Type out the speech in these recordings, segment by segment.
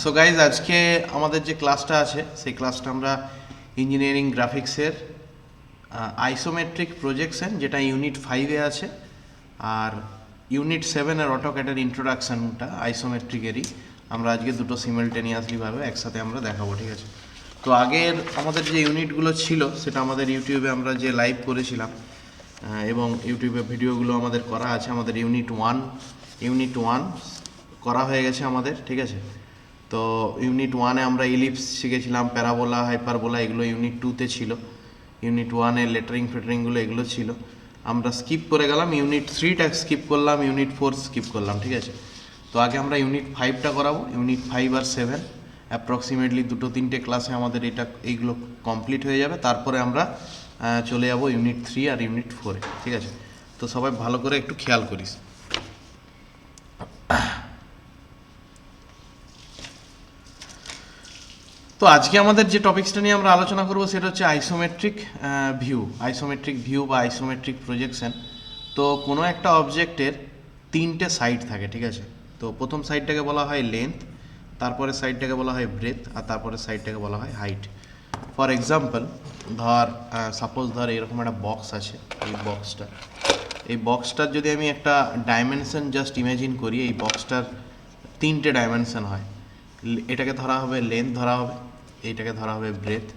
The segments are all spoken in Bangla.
সো গাইজ আজকে আমাদের যে ক্লাসটা আছে সেই ক্লাসটা আমরা ইঞ্জিনিয়ারিং গ্রাফিক্সের আইসোমেট্রিক প্রজেকশন যেটা ইউনিট 5-এ আছে আর ইউনিট 7-এর অটোক্যাডের ইন্ট্রোডাকশনটা আইসোমেট্রিকেরই আমরা আজকে দুটো সিমিলটেনিয়াসলিভাবে একসাথে আমরা দেখাবো, ঠিক আছে? তো আগের আমাদের যে ইউনিটগুলো ছিল সেটা আমাদের ইউটিউবে আমরা যে লাইভ করেছিলাম এবং ইউটিউবে ভিডিওগুলো আমাদের করা আছে। আমাদের ইউনিট ওয়ান করা হয়ে গেছে আমাদের, ঠিক আছে? তো ইউনিট 1-এ আমরা ইলিপস শিখেছিলাম, প্যারাবোলা, হাইপারবোলা, এগুলো ইউনিট 2-তে ছিল। ইউনিট 1-এ লেটারিংগুলো এগুলো ছিল। আমরা স্কিপ করে গেলাম, ইউনিট 3টা স্কিপ করলাম, ইউনিট 4 স্কিপ করলাম, ঠিক আছে? তো আগে আমরা ইউনিট 5টা করাবো। ইউনিট 5 আর 7 অ্যাপ্রক্সিমেটলি 2-3টে ক্লাসে আমাদের এইগুলো কমপ্লিট হয়ে যাবে। তারপরে আমরা চলে যাব ইউনিট 3 আর ইউনিট 4-এ, ঠিক আছে? তো সবাই ভালো করে একটু খেয়াল করিস। তো আজকে আমাদের যে টপিকসটা নিয়ে আমরা আলোচনা করব সেটা হচ্ছে আইসোমেট্রিক ভিউ বা আইসোমেট্রিক প্রজেকশন। তো কোনো একটা অবজেক্টের 3টে সাইড থাকে, ঠিক আছে? তো প্রথম সাইডটাকে বলা হয় লেন্থ, তারপরে সাইডটাকে বলা হয় ব্রেথ, আর তারপরে সাইডটাকে বলা হয় হাইট। ফর এক্সাম্পল সাপোজ ধর এরকম একটা বক্স আছে। এই বক্সটার যদি আমি একটা ডাইমেনশন জাস্ট ইমাজিন করি, এই বক্সটার 3টে ডাইমেনশন হয়। এটাকে ধরা হবে লেন্থ, ধরা হবে এইটাকে ধরা হবে ব্রেথ,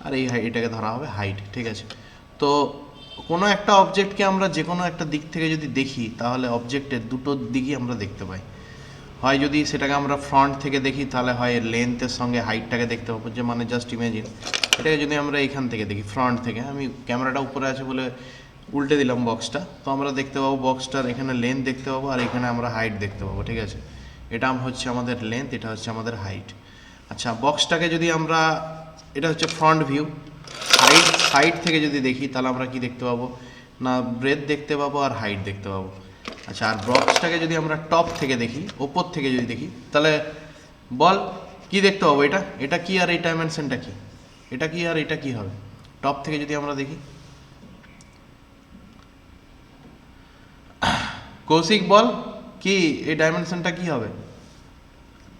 আর এটাকে ধরা হবে হাইট, ঠিক আছে? তো কোনো একটা অবজেক্টকে আমরা যে কোনো একটা দিক থেকে যদি দেখি তাহলে অবজেক্টের দুটো দিকই আমরা দেখতে পাই। হয় যদি সেটাকে আমরা ফ্রন্ট থেকে দেখি তাহলে হয় লেন্থের সঙ্গে হাইটটাকে দেখতে পাবো, যে মানে জাস্ট ইমেজিন এটাকে যদি আমরা এখান থেকে দেখি ফ্রন্ট থেকে, আমি ক্যামেরাটা উপরে আছে বলে উল্টে দিলাম বক্সটা, তো আমরা দেখতে পাবো বক্সটার এখানে লেন্থ দেখতে পাবো আর এখানে আমরা হাইট দেখতে পাবো, ঠিক আছে? এটা হচ্ছে আমাদের লেন্থ, এটা হচ্ছে আমাদের হাইট। আচ্ছা, বক্সটাকে যদি আমরা, এটা হচ্ছে ফ্রন্ট ভিউ, সাইড থেকে যদি দেখি তাহলে আমরা কি দেখতে পাবো না, ব্রেথ দেখতে পাবো আর হাইট দেখতে পাবো। আচ্ছা, আর বক্সটাকে যদি আমরা টপ থেকে দেখি, ওপর থেকে যদি দেখি, তাহলে বল কি দেখতে পাবো? এটা কি আর এই ডাইমেনশনটা কি? এটা কি আর এটা কি হবে টপ থেকে যদি আমরা দেখি? কৌশিক বল, কি এই ডাইমেনশনটা কি হবে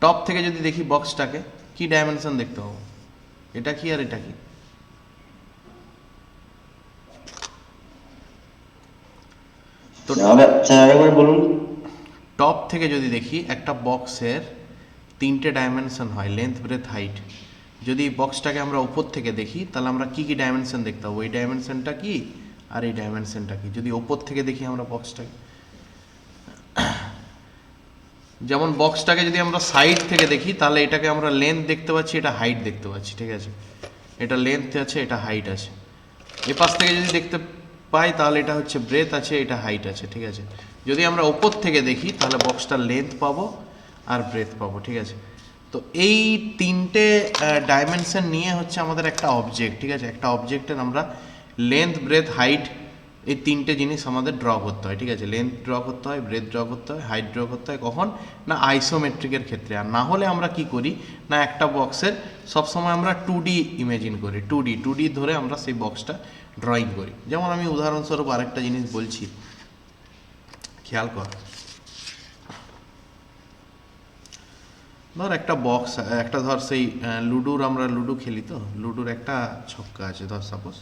টপ থেকে যদি দেখি বক্সটাকে? কি ডাইমেনশন দেখতে পাবো? এটা কি আর এটা কি? তো বলুন। টপ থেকে যদি দেখি একটা বক্সের 3টে ডাইমেনশন হয়, লেন্থ, ব্রেথ, হাইট। যদি বক্সটাকে আমরা উপর থেকে দেখি তাহলে আমরা কি কি ডাইমেনশন দেখতে পাবো? এই ডাইমেনশনটা কি আর এই ডাইমেনশনটা কি? যদি উপর থেকে দেখি আমরা বক্সটাকে, যেমন বক্সটাকে যদি আমরা সাইড থেকে দেখি তাহলে এটাকে আমরা লেন্থ দেখতে পাচ্ছি, এটা হাইট দেখতে পাচ্ছি, ঠিক আছে? এটা লেন্থ আছে, এটা হাইট আছে। এ পাশ থেকে যদি দেখতে পাই তাহলে এটা হচ্ছে ব্রেথ আছে, এটা হাইট আছে, ঠিক আছে? যদি আমরা ওপর থেকে দেখি তাহলে বক্সটার লেন্থ পাবো আর ব্রেথ পাবো, ঠিক আছে? তো এই 3টে ডাইমেনশন নিয়ে হচ্ছে আমাদের একটা অবজেক্ট, ঠিক আছে? একটা অবজেক্টের আমরা লেন্থ, ব্রেথ, হাইট, এই 3টে জিনিস আমাদের ড্র করতে হয়, ঠিক আছে? লেন্থ ড্র করতে হয়, ব্রেথ ড্র করতে হয়, হাইট ড্র করতে হয়। কখন না আইসোমেট্রিকের ক্ষেত্রে। আর না হলে আমরা কি করি না, একটা বক্সের সবসময় আমরা 2D ইমেজিন করি, 2D ধরে আমরা সেই বক্সটা ড্রয়িং করি। যেমন আমি উদাহরণস্বরূপ আরেকটা জিনিস বলছি, খেয়াল কর। ধর একটা বক্স, একটা ধর সেই আমরা লুডো খেলি, তো লুডোর একটা ছক্কা আছে ধর, সাপোজ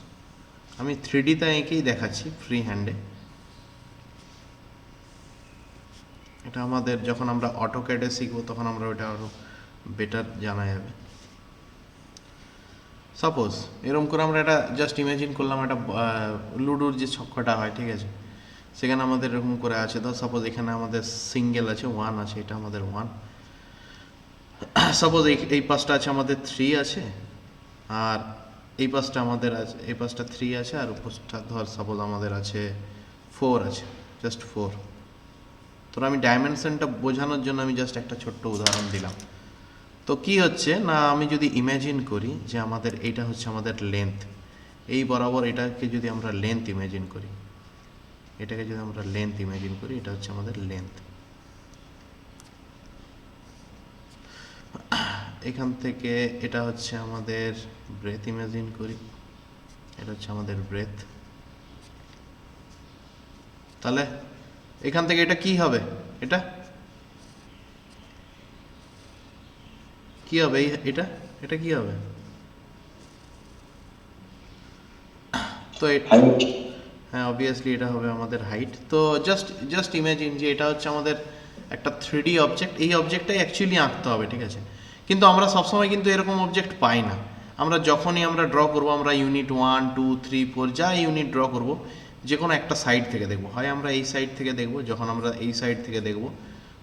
আমি 3Dতে এঁকেই দেখাচ্ছি ফ্রি হ্যান্ডে। এটা আমাদের যখন আমরা অটোক্যাডে শিখবো তখন আমরা ওটা আরও বেটার জানা যাবে। সাপোজ এরকম করে আমরা এটা জাস্ট ইমাজিন করলাম, একটা লুডোর যে ছক্কাটা হয়, ঠিক আছে? সেখানে আমাদের এরকম করে আছে, ধর সাপোজ এখানে আমাদের সিঙ্গেল আছে, 1 আছে, এটা আমাদের 1। সাপোজ এই পাশটা আছে আমাদের 3 আছে, আর এই পাশটা আমাদের আছে, এই পাশটা 3 আছে, আর উপরটা ধর সাপোজ আমাদের আছে 4 আছে, জাস্ট 4। তোর আমি ডাইমেনশনটা বোঝানোর জন্য আমি জাস্ট একটা ছোট্ট উদাহরণ দিলাম। তো কি হচ্ছে না, আমি যদি ইমাজিন করি যে আমাদের এইটা হচ্ছে আমাদের লেন্থ, এই বরাবর এটাকে যদি আমরা লেন্থ ইমাজিন করি, এটা হচ্ছে আমাদের লেন্থ। এখান থেকে এটা হচ্ছে আমাদের ব্রেথ ইমাজিন করি, এটা হচ্ছে আমাদের ব্রেথ। তাহলে এখান থেকে এটা কি হবে? এটা কি হবে এটা এটা কি হবে? তো হ্যাঁ অবভিয়াসলি এটা হবে আমাদের হাইট। তো জাস্ট ইমাজিন যে এটা হচ্ছে আমাদের একটা 3D অবজেক্ট, এই অবজেক্টটাই অ্যাকচুয়ালি আঁকতে হবে, ঠিক আছে? কিন্তু আমরা সবসময় কিন্তু এরকম অবজেক্ট পাই না। আমরা যখনই আমরা ড্র করব, আমরা ইউনিট 1 2 3 4 যা ইউনিট ড্র করব, যে কোনো একটা সাইড থেকে দেখব, হয় আমরা এই সাইড থেকে দেখব, যখন আমরা এই সাইড থেকে দেখব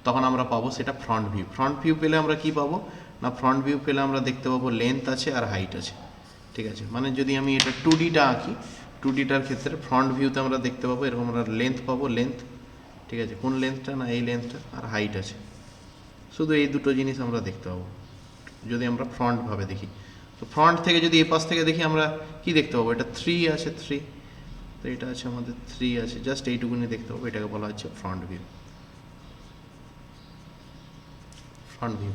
তখন আমরা পাবো সেটা ফ্রন্ট ভিউ। ফ্রন্ট ভিউ পেলে আমরা কি পাবো না, ফ্রন্ট ভিউ পেলে আমরা দেখতে পাবো লেন্থ আছে আর হাইট আছে, ঠিক আছে? মানে যদি আমি এটা 2Dটা আঁকি, 2Dটার ক্ষেত্রে ফ্রন্ট ভিউতে আমরা দেখতে পাবো এরকম, আমরা লেন্থ পাবো, লেন্থ, ঠিক আছে? কোন লেন্থটা না এই লেন্থটা, আর হাইট আছে। শুধু এই দুটো জিনিস আমরা দেখতে পাবো যদি আমরা ফ্রন্ট ভাবে দেখি। তো ফ্রন্ট থেকে যদি এই পাশ থেকে দেখি আমরা কি দেখতে পাবো, এটা 3 আছে, 3, তো এটা আছে আমাদের 3 আছে, জাস্ট এইটুকুনি দেখতে পাবো, এটাকে বলা হচ্ছে ফ্রন্ট ভিউ। ফ্রন্ট ভিউ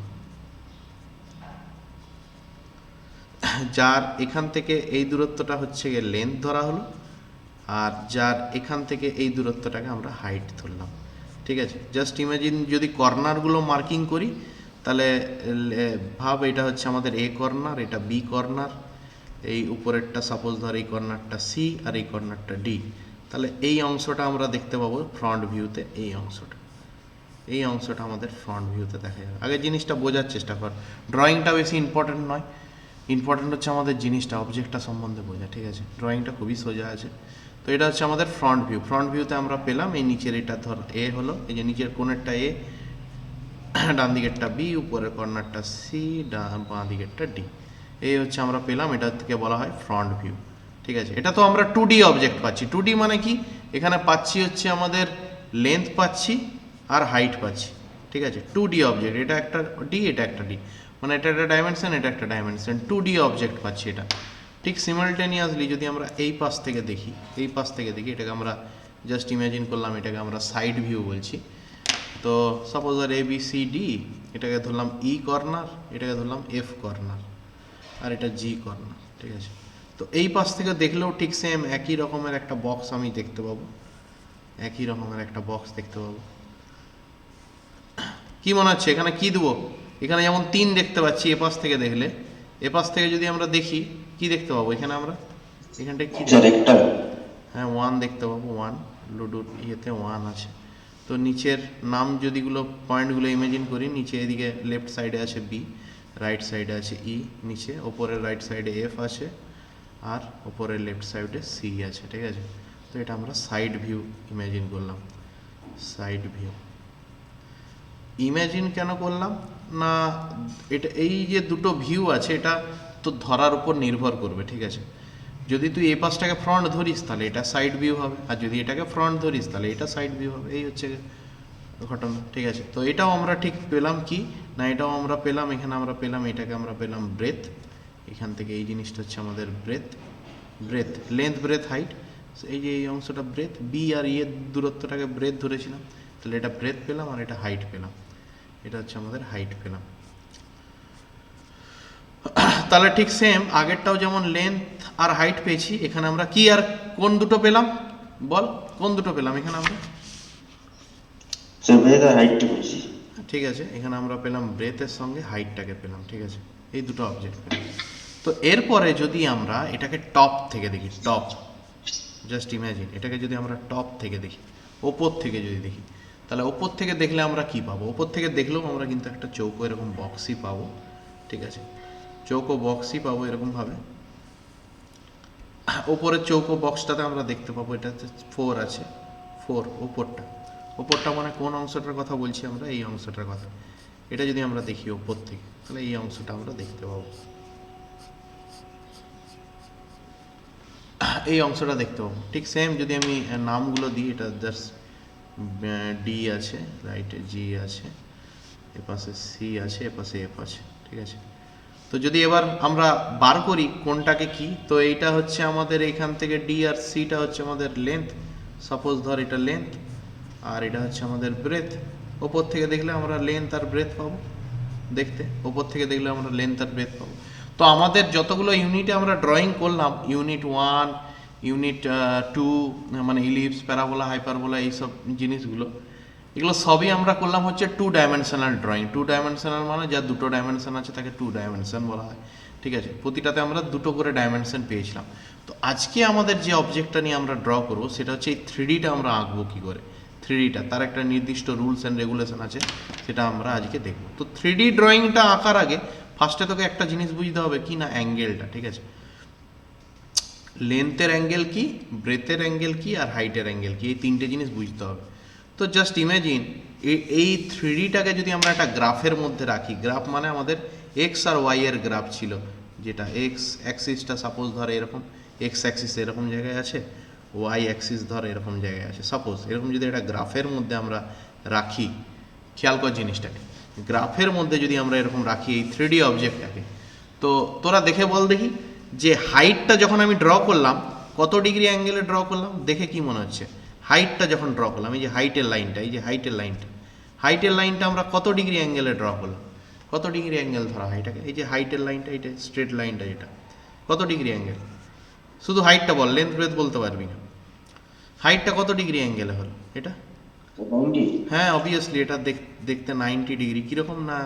যার এখান থেকে এই দূরত্বটা হচ্ছে গিয়ে লেন্থ ধরা হলো, আর যার এখান থেকে এই দূরত্বটাকে আমরা হাইট ধরলাম, ঠিক আছে? জাস্ট ইমাজিন যদি কর্নারগুলো মার্কিং করি, তাহলে ভাব এটা হচ্ছে আমাদের এ কর্নার, এটা বি কর্নার, এই উপরেরটা সাপোজ ধর এই কর্নারটা সি আর এই কর্নারটা ডি, তাহলে এই অংশটা আমরা দেখতে পাবো ফ্রন্ট ভিউতে, এই অংশটা আমাদের ফ্রন্ট ভিউতে দেখা যাবে। আগে জিনিসটা বোঝার চেষ্টা কর, ড্রয়িংটা বেশি ইম্পর্টেন্ট নয়, ইম্পর্টেন্ট হচ্ছে আমাদের জিনিসটা, অবজেক্টটা সম্বন্ধে বোঝা, ঠিক আছে? ড্রয়িংটা খুবই সোজা আছে। তো এটা হচ্ছে আমাদের ফ্রন্ট ভিউ। ফ্রন্ট ভিউতে আমরা পেলাম এই নিচের এটা ধর এ হলো, এই যে নিচের কোণেরটা এ, ডান দিকেরটা বি, উপরের কর্নারটা সি, বাঁ দিকেরটা ডি, এই হচ্ছে আমরা পেলাম, এটা থেকে বলা হয় ফ্রন্ট ভিউ, ঠিক আছে? এটা তো আমরা 2D অবজেক্ট পাচ্ছি। 2D মানে কি, এখানে পাচ্ছি হচ্ছে আমাদের লেন্থ পাচ্ছি আর হাইট পাচ্ছি, ঠিক আছে? 2D অবজেক্ট, এটা একটা ডি, এটা একটা ডি, মানে এটা একটা ডাইমেনশন, এটা একটা ডাইমেনশন, 2D অবজেক্ট পাচ্ছি এটা। ঠিক সিমালটেনিয়াসলি যদি আমরা এই পাশ থেকে দেখি, এটাকে আমরা জাস্ট ইমাজিন করলাম, এটাকে আমরা সাইড ভিউ বলছি। তো suppose R A B C D, এটাকে ধরলাম ই কর্নার, এটাকে ধরলাম এফ কর্নার, আর এটা জি কর্নার, ঠিক আছে? তো এই পাশ থেকে দেখলেও ঠিক সেম একই রকমের একটা বক্স আমি দেখতে পাবো, একই রকমের একটা বক্স দেখতে পাবো। কি মনে হচ্ছে এখানে কি দেবো? এখানে যেমন 3 দেখতে পাচ্ছি এ পাশ থেকে দেখলে, এ পাশ থেকে যদি আমরা দেখি কি দেখতে পাবো এখানে আমরা, এখানটায় কি হ্যাঁ 1 দেখতে পাবো, 1 লুডুর ইয়েতে 1 আছে। তো নিচের নাম যদিগুলো পয়েন্টগুলো ইমেজিন করি, নিচে এদিকে লেফট সাইডে আছে বি, রাইট সাইডে আছে ই, নিচে ওপরের রাইট সাইডে এফ আছে, আর ওপরের লেফট সাইডে সি আছে, ঠিক আছে? তো এটা আমরা সাইড ভিউ ইমেজিন করলাম। সাইড ভিউ ইমেজিন কেন করলাম না, এটা এই যে দুটো ভিউ আছে এটা তো ধরার উপর নির্ভর করবে, ঠিক আছে? যদি তুই এই পাশটাকে ফ্রন্ট ধরিস তাহলে এটা সাইড ভিউ হবে, আর যদি এটাকে ফ্রন্ট ধরিস তাহলে এটা সাইড ভিউ হবে, এই হচ্ছে ঘটনা, ঠিক আছে? তো এটাও আমরা ঠিক পেলাম কি না, এটাও আমরা পেলাম, এখানে আমরা পেলাম, এটাকে আমরা পেলাম ব্রেথ, এখান থেকে এই জিনিসটা হচ্ছে আমাদের ব্রেথ, লেন্থ ব্রেথ হাইট, এই যে এই অংশটা ব্রেথ, বি আর ইয়ের দূরত্বটাকে ব্রেথ ধরেছিলাম, তাহলে এটা ব্রেথ পেলাম আর এটা হাইট পেলাম, এটা হচ্ছে আমাদের হাইট পেলাম। তাহলে ঠিক সেম আগেরটাও যেমন লেন্থ আর হাইট পেয়েছি, এখানে আমরা কি আর কোন দুটো পেলাম বল, কোন দুটো পেলাম এখানে আমরা? ঠিক আছে, এখানে আমরা পেলাম ব্রেথের সঙ্গে হাইটটাকে পেলাম, ঠিক আছে? এই দুটো অবজেক্ট পেলাম। তো এরপরে যদি আমরা এটাকে টপ থেকে দেখি, টপ, জাস্ট ইমাজিন এটাকে যদি আমরা টপ থেকে দেখি, ওপর থেকে যদি দেখি, তাহলে ওপর থেকে দেখলে আমরা কি পাবো? ওপর থেকে দেখলেও আমরা কিন্তু একটা চৌকো এরকম বক্সই পাবো, ঠিক আছে? চৌকো বক্সই পাবো এরকমভাবে। ওপরের চৌকো বক্সটাতে আমরা দেখতে পাবো এটা 4 আছে, 4 ওপরটা মানে কোন অংশটার কথা বলছি আমরা? এই অংশটার কথা। এটা যদি আমরা দেখি ওপর থেকে, তাহলে এই অংশটা আমরা দেখতে পাবো, এই অংশটা দেখতে পাবো। ঠিক সেম যদি আমি নামগুলো দিই, এটা জাস্ট ডি আছে, রাইটে জি আছে, এপাশে সি আছে, এপাশে এফ আছে, ঠিক আছে? তো যদি এবার আমরা বার করি কোনটাকে কি, তো এইটা হচ্ছে আমাদের এখান থেকে ডি আর সিটা হচ্ছে আমাদের লেন্থ, সাপোজ ধর এটা লেন্থ, আর এটা হচ্ছে আমাদের ব্রেথ। ওপর থেকে দেখলে আমরা লেন্থ আর ব্রেথ পাবো, দেখতে ওপর থেকে দেখলে আমরা লেন্থ আর ব্রেথ পাবো। তো আমাদের যতগুলো ইউনিটে আমরা ড্রয়িং করলাম, ইউনিট 1, ইউনিট 2 মানে ইলিপস, প্যারাবোলা, হাইপারবোলা, এইসব জিনিসগুলো, এগুলো সবই আমরা করলাম হচ্ছে 2 ডাইমেনশনাল ড্রয়িং। 2 ডাইমেনশনাল মানে যা দুটো ডাইমেনশন আছে তাকে 2 ডাইমেনশন বলা হয়, ঠিক আছে। প্রতিটাতে আমরা দুটো করে ডাইমেনশন পেয়েছিলাম। তো আজকে আমাদের যে অবজেক্টটা নিয়ে আমরা ড্র করবো সেটা হচ্ছে এই 3Dটা আমরা আঁকবো কী করে। 3Dটা তার একটা নির্দিষ্ট রুলস অ্যান্ড রেগুলেশন আছে, সেটা আমরা আজকে দেখব। তো 3D ড্রয়িংটা আঁকার আগে ফার্স্টে তোকে একটা জিনিস বুঝতে হবে কি না, অ্যাঙ্গেলটা, ঠিক আছে। লেন্থের অ্যাঙ্গেল কি, ব্রেথের অ্যাঙ্গেল কি, আর হাইটের অ্যাঙ্গেল কি, এই তিনটে জিনিস বুঝতে হবে। তো জাস্ট ইমাজিন এই 3Dটাকে যদি আমরা একটা গ্রাফের মধ্যে রাখি, গ্রাফ মানে আমাদের এক্স আর ওয়াই এর গ্রাফ ছিল, যেটা এক্স অ্যাক্সিসটা সাপোজ ধরে এরকম, এক্স অ্যাক্সিস এরকম জায়গায় আছে, ওয়াই অ্যাক্সিস ধরে এরকম জায়গায় আছে, সাপোজ এরকম যদি একটা গ্রাফের মধ্যে আমরা রাখি, খেয়াল কর জিনিসটাকে, গ্রাফের মধ্যে যদি আমরা এরকম রাখি এই 3D অবজেক্টটাকে, তো তোরা দেখে বল দেখি যে হাইটটা যখন আমি ড্র করলাম কত ডিগ্রি অ্যাঙ্গেলে ড্র করলাম, দেখে কি মনে হচ্ছে? হাইটটা যখন ড্র করলাম, এই যে হাইটের লাইনটা, এই যে হাইটের লাইনটা আমরা কত ডিগ্রি অ্যাঙ্গেলে ড্র করলাম, কত ডিগ্রি অ্যাঙ্গেল ধরা হয় এটাকে, এই যে হাইটের লাইনটা, এটা স্ট্রেট লাইনটা, যেটা কত ডিগ্রি অ্যাঙ্গেল, শুধু হাইটটা বল, লেন্থ ব্রেথ বলতে পারবি না। হাইটটা কত ডিগ্রি অ্যাঙ্গেলে হলো এটা? হ্যাঁ অবভিয়াসলি এটা দেখতে 90 ডিগ্রি। কীরকম না,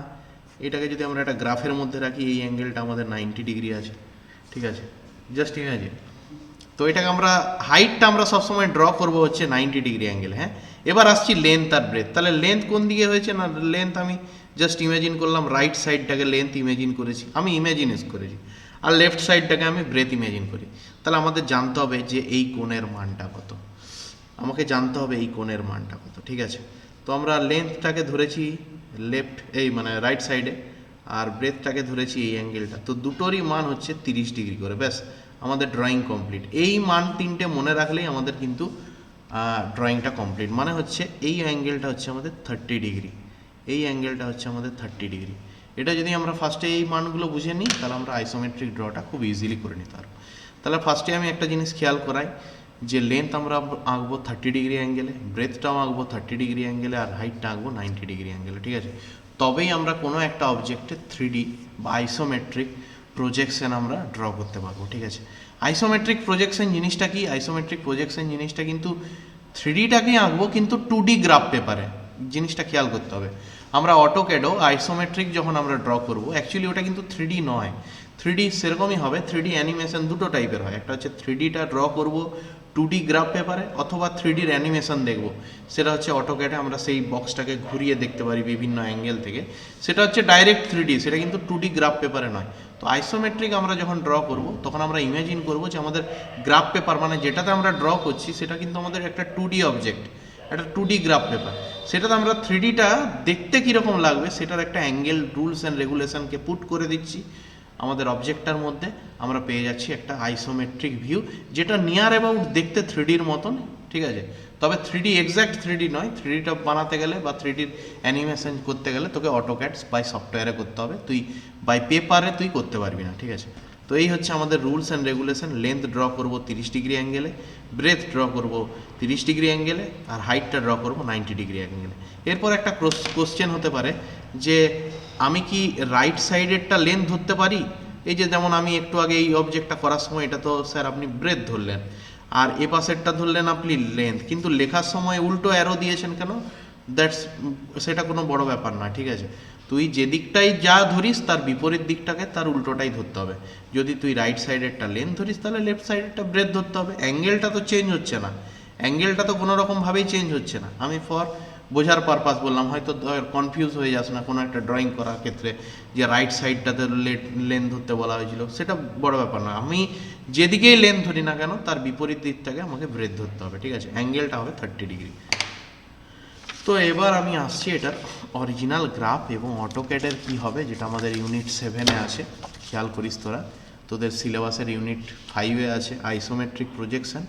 এটাকে যদি আমরা একটা গ্রাফের মধ্যে রাখি, এই অ্যাঙ্গেলটা আমাদের 90 ডিগ্রি আছে, ঠিক আছে, জাস্ট ইমাজিন। তো এটাকে আমরা হাইটটা আমরা সবসময় ড্র করবো হচ্ছে 90 ডিগ্রি অ্যাঙ্গেল। হ্যাঁ, এবার আসছি লেন্থ আর ব্রেথ। তাহলে লেন্থ কোন দিকে হয়েছে না, লেন্থ আমি জাস্ট ইমাজিন করলাম, রাইট সাইডটাকে লেন্থ ইমেজিন করেছি, আমি ইমেজিনেস করেছি, আর লেফট সাইডটাকে আমি ব্রেথ ইমেজিন করি। তাহলে আমাদের জানতে হবে যে এই কোণের মানটা কত, আমাকে জানতে হবে এই কোণের মানটা কত, ঠিক আছে। তো আমরা লেন্থটাকে ধরেছি লেফট, এই মানে রাইট সাইডে, আর ব্রেথটাকে ধরেছি এই অ্যাঙ্গেলটা। তো দুটোরই মান হচ্ছে 30 ডিগ্রি করে, ব্যাস আমাদের ড্রয়িং কমপ্লিট। এই মান তিনটে মনে রাখলেই আমাদের কিন্তু ড্রয়িংটা কমপ্লিট। মানে হচ্ছে এই অ্যাঙ্গেলটা হচ্ছে আমাদের 30 ডিগ্রি, এই অ্যাঙ্গেলটা হচ্ছে আমাদের 30 ডিগ্রি। এটা যদি আমরা ফার্স্টে এই মানগুলো বুঝে নিই, তাহলে আমরা আইসোমেট্রিক ড্রটা খুব ইজিলি করে নিতে পারবো। তাহলে ফার্স্টে আমি একটা জিনিস খেয়াল করাই যে লেন্থ আমরা আঁকবো 30 ডিগ্রি অ্যাঙ্গেলে, ব্রেথটাও আঁকবো 30 ডিগ্রি অ্যাঙ্গেলে, আর হাইটটা আঁকবো 90 ডিগ্রি অ্যাঙ্গেলে, ঠিক আছে। তবেই আমরা কোনো একটা অবজেক্টের 3D বা আইসোমেট্রিক প্রজেকশন আমরা ড্র করতে পারবো, ঠিক আছে। আইসোমেট্রিক প্রজেকশন জিনিসটা কি, আইসোমেট্রিক প্রজেকশন জিনিসটা কিন্তু 3Dটাকেই আঁকবো কিন্তু 2D গ্রাফ পেপারে, জিনিসটা খেয়াল করতে হবে। আমরা অটোক্যাডও আইসোমেট্রিক যখন আমরা ড্র করবো, অ্যাকচুয়ালি ওটা কিন্তু 3D নয়, 3D সেরকমই হবে, 3D অ্যানিমেশন দুটো টাইপের হয়, একটা হচ্ছে 3Dটা ড্র করবো 2D গ্রাফ পেপারে, অথবা 3Dর অ্যানিমেশন দেখবো, সেটা হচ্ছে অটোক্যাডে আমরা সেই বক্সটাকে ঘুরিয়ে দেখতে পারি বিভিন্ন অ্যাঙ্গেল থেকে, সেটা হচ্ছে ডাইরেক্ট 3D, সেটা কিন্তু 2D গ্রাফ পেপারে নয়। তো আইসোমেট্রিক আমরা যখন ড্র করব তখন আমরা ইমাজিন করব যে আমাদের গ্রাফ পেপার, মানে যেটাতে আমরা ড্র করছি সেটা কিন্তু আমাদের একটা 2D অবজেক্ট, একটা 2D গ্রাফ পেপার, সেটাতে আমরা 3Dটা দেখতে কীরকম লাগবে সেটার একটা অ্যাঙ্গেল রুলস অ্যান্ড রেগুলেশনকে পুট করে দিচ্ছি আমাদের অবজেক্টটার মধ্যে, আমরা পেয়ে যাচ্ছি একটা আইসোমেট্রিক ভিউ, যেটা নিয়ার অ্যাবাউট দেখতে 3Dর মতন, ঠিক আছে। তবে 3D এক্স্যাক্ট 3D নয়, 3Dটা বানাতে গেলে বা 3Dর অ্যানিমেশন করতে গেলে তোকে অটোক্যাড বাই সফটওয়্যারে করতে হবে, তুই বাই পেপারে তুই করতে পারবি না, ঠিক আছে। তো এই হচ্ছে আমাদের rules and regulation. Length draw করব 30 ডিগ্রি অ্যাঙ্গেলে, ব্রেথ ড্র করব 30 ডিগ্রি অ্যাঙ্গেলে, আর হাইটটা ড্র করব 90 ডিগ্রি অ্যাঙ্গেলে। এরপর একটা কোশ্চেন হতে পারে যে আমি কি রাইট সাইডেরটা লেন্থ ধরতে পারি? এই যে যেমন আমি একটু আগে এই অবজেক্টটা করার সময় এটা তো স্যার আপনি ব্রেথ ধরলেন, আর এ পাশেরটা ধরলেন আপনি লেন্থ, কিন্তু লেখার সময় উল্টো অ্যারো দিয়েছেন কেন? সেটা কোনো বড় ব্যাপার না, ঠিক আছে। তুই যে দিকটাই যা ধরিস তার বিপরীত দিকটাকে তার উল্টোটাই ধরতে হবে। যদি তুই রাইট সাইডেরটা লেন্থ ধরিস তাহলে লেফট সাইডেরটা ব্রেথ ধরতে হবে। অ্যাঙ্গেলটা তো চেঞ্জ হচ্ছে না, অ্যাঙ্গেলটা তো কোনো রকমভাবেই চেঞ্জ হচ্ছে না। আমি বোঝার পারপাস বললাম, হয়তো কনফিউজ হয়ে যাস না কোনো একটা ড্রয়িং করার ক্ষেত্রে যে রাইট সাইডটাতে লেন্থ ধরতে বলা হয়েছিল, সেটা বড় ব্যাপার না। আমি যেদিকেই লেন্থ ধরি না কেন তার বিপরীত দিকটাকে আমাকে ব্রেথ ধরতে হবে, ঠিক আছে। অ্যাঙ্গেলটা হবে 30 ডিগ্রি। তো এবার আমি আসছি এটার অরিজিনাল গ্রাফ এবং অটোক্যাডের কি হবে, যেটা আমাদের ইউনিট 7-এ আছে। খেয়াল করিস তোরা, তোদের সিলেবাসের ইউনিট 5-এ আছে আইসোমেট্রিক প্রজেকশন,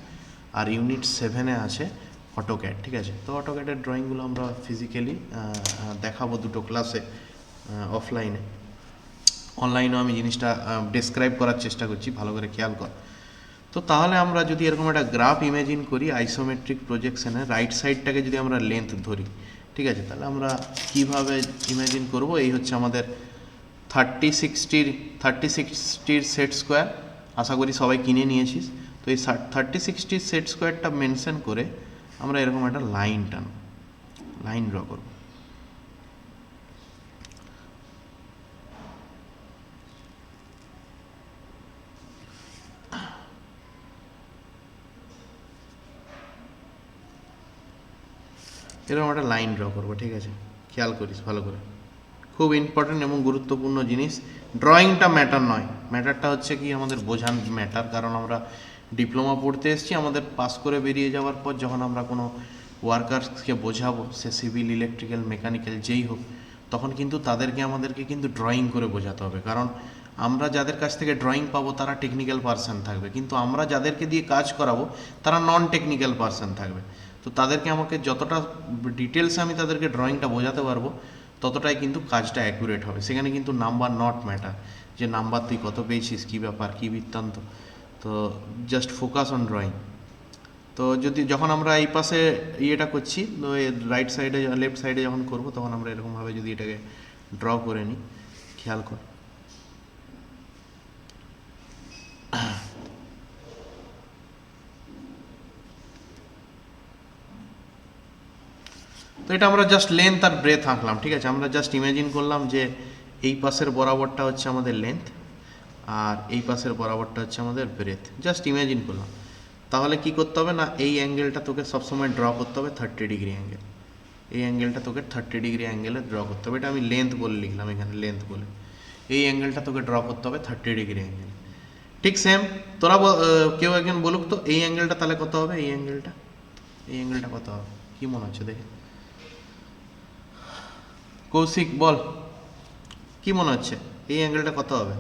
আর ইউনিট 7-এ আছে অটোক্যাড, ঠিক আছে। তো অটোক্যাডের ড্রয়িংগুলো আমরা ফিজিক্যালি দেখাবো দুটো ক্লাসে, অফলাইনে, অনলাইনেও আমি জিনিসটা ডেসক্রাইব করার চেষ্টা করছি, ভালো করে খেয়াল কর। তো তাহলে আমরা যদি এরকম একটা গ্রাফ ইমেজিন করি আইসোমেট্রিক প্রজেকশনে, রাইট সাইডটাকে যদি আমরা লেন্থ ধরি, ঠিক আছে, তাহলে আমরা কিভাবে ইমেজিন করব? এই হচ্ছে আমাদের 30-60-র সেট স্কোয়ার, আশা করি সবাই কিনে নিয়েছিস। তো এই 30-60-র সেট স্কোয়ারটা মেনশন করে আমরা এরকম একটা লাইন টানব, লাইন ড্র করব। এরকম একটা লাইন ড্র করবো, ঠিক আছে? খেয়াল করিস ভালো করে, খুব ইম্পর্টেন্ট এবং গুরুত্বপূর্ণ জিনিস। ড্রয়িংটা ম্যাটার নয়, ম্যাটারটা হচ্ছে কি আমাদের বোঝান ম্যাটার। কারণ আমরা ডিপ্লোমা পড়তে এসেছি, আমাদের পাস করে বেরিয়ে যাওয়ার পর যখন আমরা কোনো ওয়ার্কার্সকে বোঝাবো, সে সিভিল, ইলেকট্রিক্যাল, মেকানিক্যাল যেই হোক, তখন কিন্তু তাদেরকে আমাদেরকে কিন্তু ড্রয়িং করে বোঝাতে হবে। কারণ আমরা যাদের কাছ থেকে ড্রয়িং পাবো তারা টেকনিক্যাল পার্সন থাকবে, কিন্তু আমরা যাদেরকে দিয়ে কাজ করাবো তারা নন টেকনিক্যাল পার্সন থাকবে। তো তাদেরকে আমাকে যতটা ডিটেলসে আমি তাদেরকে ড্রয়িংটা বোঝাতে পারবো, ততটাই কিন্তু কাজটা অ্যাকুরেট হবে। সেখানে কিন্তু নাম্বার নট ম্যাটার, যে নাম্বার তুই কত পেয়েছিস, কী ব্যাপার, কী বৃত্তান্ত। তো জাস্ট ফোকাস অন ড্রয়িং। তো যখন আমরা এই পাশে ইয়েটা করছি, তো রাইট সাইডে লেফট সাইডে যখন করব, তখন আমরা এরকমভাবে যদি এটাকে ড্র করে নিই, খেয়াল কর। তো এটা আমরা জাস্ট লেন্থ আর ব্রেথ আঁকলাম, ঠিক আছে? আমরা জাস্ট ইমাজিন করলাম যে এই পাশের বরাবরটা হচ্ছে আমাদের লেন্থ, আর এই পাশের বরাবরটা হচ্ছে আমাদের ব্রেথ। জাস্ট ইমাজিন করলাম। তাহলে কি করতে হবে না, এই অ্যাঙ্গেলটা তোকে সবসময় ড্র করতে হবে 30 ডিগ্রি অ্যাঙ্গেল। এই অ্যাঙ্গেলটা তোকে 30 ডিগ্রি অ্যাঙ্গেলে ড্র করতে হবে। এটা আমি লেন্থ বলে লিখলাম এখানে, লেন্থ বলে। এই অ্যাঙ্গেলটা তোকে ড্র করতে হবে 30 ডিগ্রি অ্যাঙ্গেল। ঠিক সেম তোরা কেউ একজন বলুক তো, এই অ্যাঙ্গেলটা তাহলে কত হবে? এই অ্যাঙ্গেলটা কত হবে, কি মনে হচ্ছে দেখে? কৌশিক বল, কি মনে হচ্ছে এই অ্যাঙ্গেলটা কত হবে?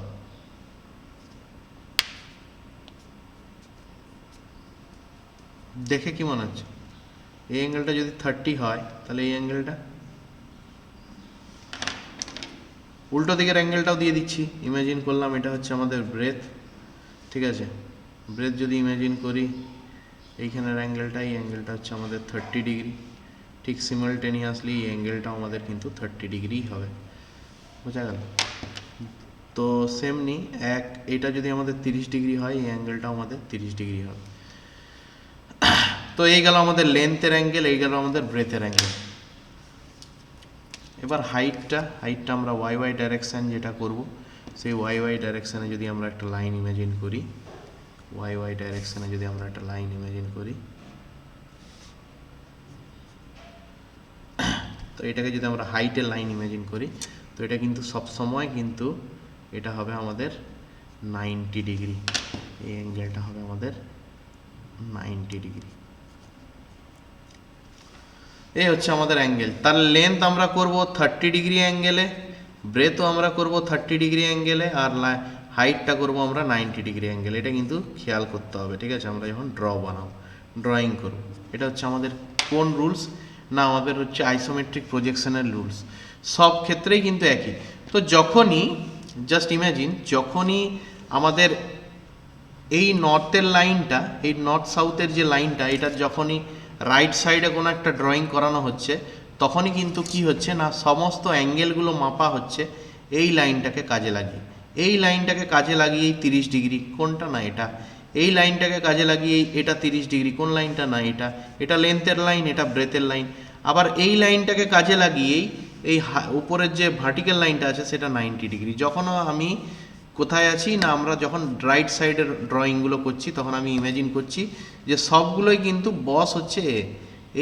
দেখে কি মনে হচ্ছে? এই অ্যাঙ্গেলটা যদি 30 হয়, তাহলে এই অ্যাঙ্গেলটা, উল্টো দিকের অ্যাঙ্গেলটাও দিয়ে দিচ্ছি। ইমাজিন করলাম এটা হচ্ছে আমাদের ব্রেথ, ঠিক আছে? ব্রেথ যদি ইমাজিন করি, এইখানের অ্যাঙ্গেলটা, এই অ্যাঙ্গেলটা হচ্ছে আমাদের 30 ডিগ্রি। ঠিক সিমালটেনিয়াসলি এই অ্যাঙ্গেলটাও আমাদের কিন্তু 30 ডিগ্রিই হবে। বোঝা গেল? তো সেমনি এটা যদি আমাদের 30 ডিগ্রি হয়, এই অ্যাঙ্গেলটাও আমাদের 30 ডিগ্রি হবে। তো এই গেল আমাদের লেন্থের অ্যাঙ্গেল, এই গেল আমাদের ব্রেথের অ্যাঙ্গেল। এবার হাইটটা আমরা ওয়াই ডাইরেকশান যেটা করব, সেই ওয়াই ডাইরেকশানে যদি আমরা একটা লাইন ইমাজিন করি, ওয়াই ডাইরেকশানে যদি আমরা একটা লাইন ইমাজিন করি, তো এটাকে যদি আমরা হাইটের লাইন ইমাজিন করি, তো এটা কিন্তু সবসময় কিন্তু এটা হবে আমাদের 90 ডিগ্রি। এই অ্যাঙ্গেলটা হবে আমাদের 90 ডিগ্রি। এই হচ্ছে আমাদের অ্যাঙ্গেল। তার লেন্থ আমরা করব 30 ডিগ্রি অ্যাঙ্গেলে, ব্রেথও আমরা করব 30 ডিগ্রি অ্যাঙ্গেলে, আর হাইটটা করব আমরা 90 ডিগ্রি অ্যাঙ্গেলে। এটা কিন্তু খেয়াল করতে হবে, ঠিক আছে? আমরা যখন ড্রয়িং করব, এটা হচ্ছে আমাদের কোন রুলস না, আমাদের হচ্ছে আইসোমেট্রিক প্রজেকশনের রুলস। সব ক্ষেত্রেই কিন্তু একই। তো যখনই জাস্ট ইমাজিন, যখনই আমাদের এই নর্থের লাইনটা, এই নর্থ সাউথের যে লাইনটা, এটা যখনই রাইট সাইডে কোনো একটা ড্রয়িং করানো হচ্ছে, তখনই কিন্তু কি হচ্ছে না, সমস্ত অ্যাঙ্গেলগুলো মাপা হচ্ছে এই লাইনটাকে কাজে লাগিয়ে। এই লাইনটাকে কাজে লাগিয়ে এই 30 ডিগ্রি, কোনটা না এটা। এই লাইনটাকে কাজে লাগিয়ে এটা 30 ডিগ্রি, কোন লাইনটা না এটা লেন্থের লাইন, এটা ব্রেথের লাইন। আবার এই লাইনটাকে কাজে লাগিয়েই এই উপরের যে ভার্টিক্যাল লাইনটা আছে সেটা 90 ডিগ্রি। যখনও আমি কোথায় আছি না, আমরা যখন রাইট সাইডের ড্রয়িংগুলো করছি, তখন আমি ইমাজিন করছি যে সবগুলোই কিন্তু বস হচ্ছে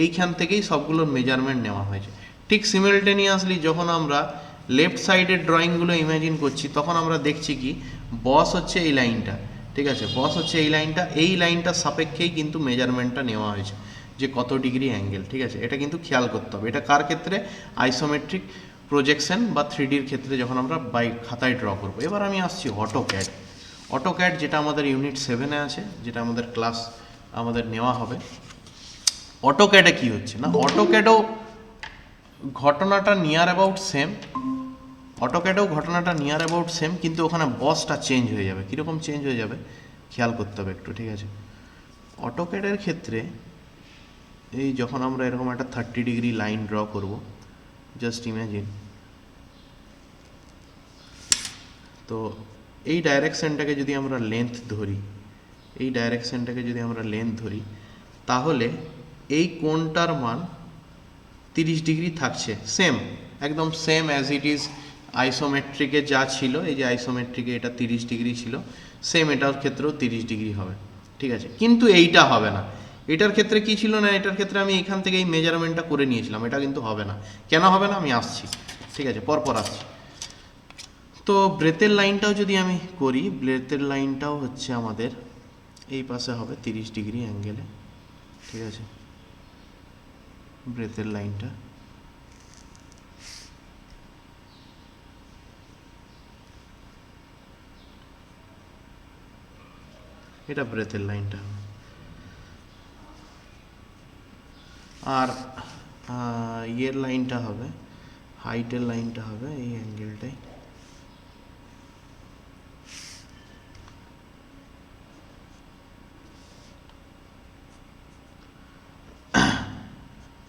এইখান থেকেই সবগুলোর মেজারমেন্ট নেওয়া হয়েছে। ঠিক সিমিলটেনিয়াসলি যখন আমরা লেফট সাইডের ড্রয়িংগুলো ইমাজিন করছি, তখন আমরা দেখছি কি বস হচ্ছে এই লাইনটা, ঠিক আছে? বস হচ্ছে এই লাইনটার সাপেক্ষেই কিন্তু মেজারমেন্টটা নেওয়া হয়েছে যে কত ডিগ্রি অ্যাঙ্গেল, ঠিক আছে? এটা কিন্তু খেয়াল করতে হবে। এটা কার ক্ষেত্রে? আইসোমেট্রিক প্রজেকশন বা 3Dর ক্ষেত্রে যখন আমরা খাতায় ড্র করব। এবার আমি আসছি অটোক্যাড, যেটা আমাদের ইউনিট 7-এ আছে, যেটা আমাদের ক্লাস আমাদের নেওয়া হবে। অটোক্যাডে কি হচ্ছে না, অটোক্যাডেও ঘটনাটা নিয়ার অ্যাবাউট সেম, কিন্তু ওখানে বসটা চেঞ্জ হয়ে যাবে। কীরকম চেঞ্জ হয়ে যাবে খেয়াল করতে হবে একটু, ঠিক আছে? অটোক্যাডের ক্ষেত্রে এই যখন আমরা এরকম একটা 30 ডিগ্রি লাইন ড্র করব, জাস্ট ইমাজিন, তো এই ডাইরেকশনটাকে যদি আমরা লেন্থ ধরি, তাহলে এই কোণটার মান 30 ডিগ্রি থাকছে, সেম একদম সেম অ্যাজ ইট ইজ আইসোমেট্রিকে যা ছিল, এই যে আইসোমেট্রিকে এটা 30 ডিগ্রি ছিল, সেম এটার ক্ষেত্রেও 30 ডিগ্রি হবে, ঠিক আছে। কিন্তু এইটা হবে না, এটার ক্ষেত্রে কি ছিল না, এটার ক্ষেত্রে আমি এখান থেকে এই মেজারমেন্টটা করে নিয়েছিলাম, এটা কিন্তু হবে না। কেন হবে না আমি আসছি, ঠিক আছে, পরপর আসছি। তো ব্রেথের লাইনটাও যদি আমি করি, ব্রেথের লাইনটাও হচ্ছে আমাদের এই পাশে হবে 30 ডিগ্রি অ্যাঙ্গেলে, ঠিক আছে। ব্রেথের লাইনটা এটা ব্রেথের লাইনটা, আর ইয়ের লাইনটা হবে, হাইটের লাইনটা হবে এই অ্যাঙ্গেলটাই,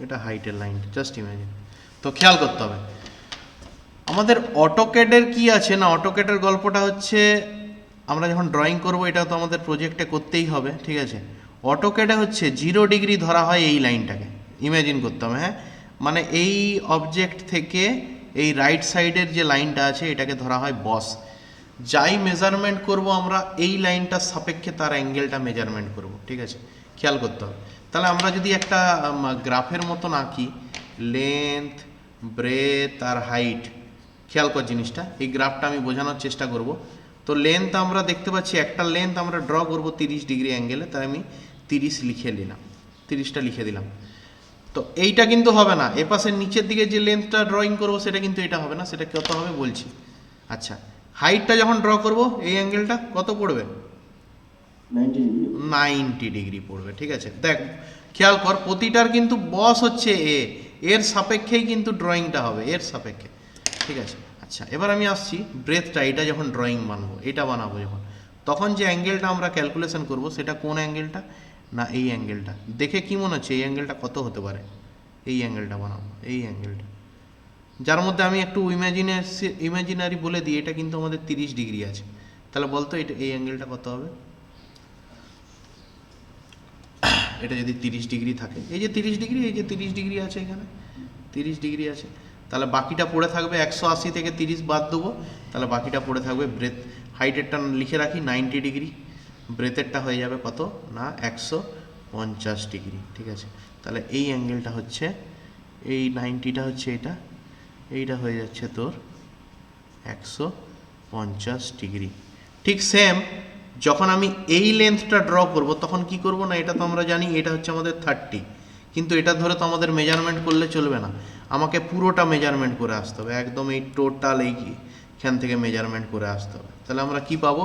এটা হাইটের লাইন, জাস্ট ইমাজিন। তো খেয়াল করতে হবে আমাদের অটোক্যাডের কি আছে না, অটোক্যাডের গল্পটা হচ্ছে আমরা যখন ড্রয়িং করব, এটা তো আমাদের প্রজেক্টে করতেই হবে, ঠিক আছে। অটোক্যাডে হচ্ছে 0 ডিগ্রি ধরা হয় এই লাইনটাকে, ইমাজিন করতে হবে, হ্যাঁ, মানে এই অবজেক্ট থেকে এই রাইট সাইডের যে লাইনটা আছে এটাকে ধরা হয় বস। যাই মেজারমেন্ট করব আমরা এই লাইনটার সাপেক্ষে তার অ্যাঙ্গেলটা মেজারমেন্ট করব, ঠিক আছে, খেয়াল করতে হবে। তাহলে আমরা যদি একটা গ্রাফের মতন আঁকি, লেন্থ, ব্রেথ আর হাইট, খেয়াল কর জিনিসটা, এই গ্রাফটা আমি বোঝানোর চেষ্টা করব। তো লেন্থ আমরা দেখতে পাচ্ছি, একটা লেন্থ আমরা ড্র করব 30 ডিগ্রি অ্যাঙ্গেলে, তাই আমি 30 লিখে নিলাম, 30টা লিখে দিলাম। তো এইটা কিন্তু হবে না, এপাশের নিচের দিকে যে লেন্থটা ড্রয়িং করব সেটা কিন্তু এটা হবে না, সেটা কত হবে বলছি। আচ্ছা, হাইটটা যখন ড্র করব এই অ্যাঙ্গেলটা কত পড়বে, 90 ডিগ্রি পড়বে, ঠিক আছে। দেখ খেয়াল কর, প্রতিটার কিন্তু বস হচ্ছে এ, এর সাপেক্ষেই কিন্তু ড্রয়িংটা হবে, এর সাপেক্ষে, ঠিক আছে। আচ্ছা, এবার আমি আসছি ব্রেথটা, এটা যখন ড্রয়িং বানাবো, এটা বানাবো যখন, তখন যে অ্যাঙ্গেলটা আমরা ক্যালকুলেশন করব সেটা কোন অ্যাঙ্গেলটা না, এই অ্যাঙ্গেলটা। দেখে কি মনে হচ্ছে এই অ্যাঙ্গেলটা কত হতে পারে, এই অ্যাঙ্গেলটা বানাবো, এই অ্যাঙ্গেলটা, যার মধ্যে আমি একটু ইমাজিনারি বলে দিই, এটা কিন্তু আমাদের 30 ডিগ্রি আছে। তাহলে বলতো এটা এই অ্যাঙ্গেলটা কত হবে, এটা যদি 30 ডিগ্রি থাকে, এই যে 30 ডিগ্রি, এই যে 30 ডিগ্রি আছে, এখানে 30 ডিগ্রি আছে, তাহলে বাকিটা পড়ে থাকবে 180 থেকে 30 বাদ দেবো, তাহলে বাকিটা পড়ে থাকবে ব্রেথ। হাইটেরটা লিখে রাখি 90 ডিগ্রি, ব্রেথেরটা হয়ে যাবে কত না 150 ডিগ্রি, ঠিক আছে। তাহলে এই অ্যাঙ্গেলটা হচ্ছে, এই 90টা হচ্ছে এটা, এইটা হয়ে যাচ্ছে তোর 150 ডিগ্রি। ঠিক সেম যখন আমি এই লেন্থটা ড্র করব তখন কি করব না, এটা তো আমরা জানি এটা হচ্ছে আমাদের 30, কিন্তু এটা ধরে তো আমাদের মেজারমেন্ট করলে চলবে না, আমাকে পুরোটা মেজারমেন্ট করে আসতে হবে, একদম এই টোটাল এইখান থেকে মেজারমেন্ট করে আসতে হবে। তাহলে আমরা কি পাবো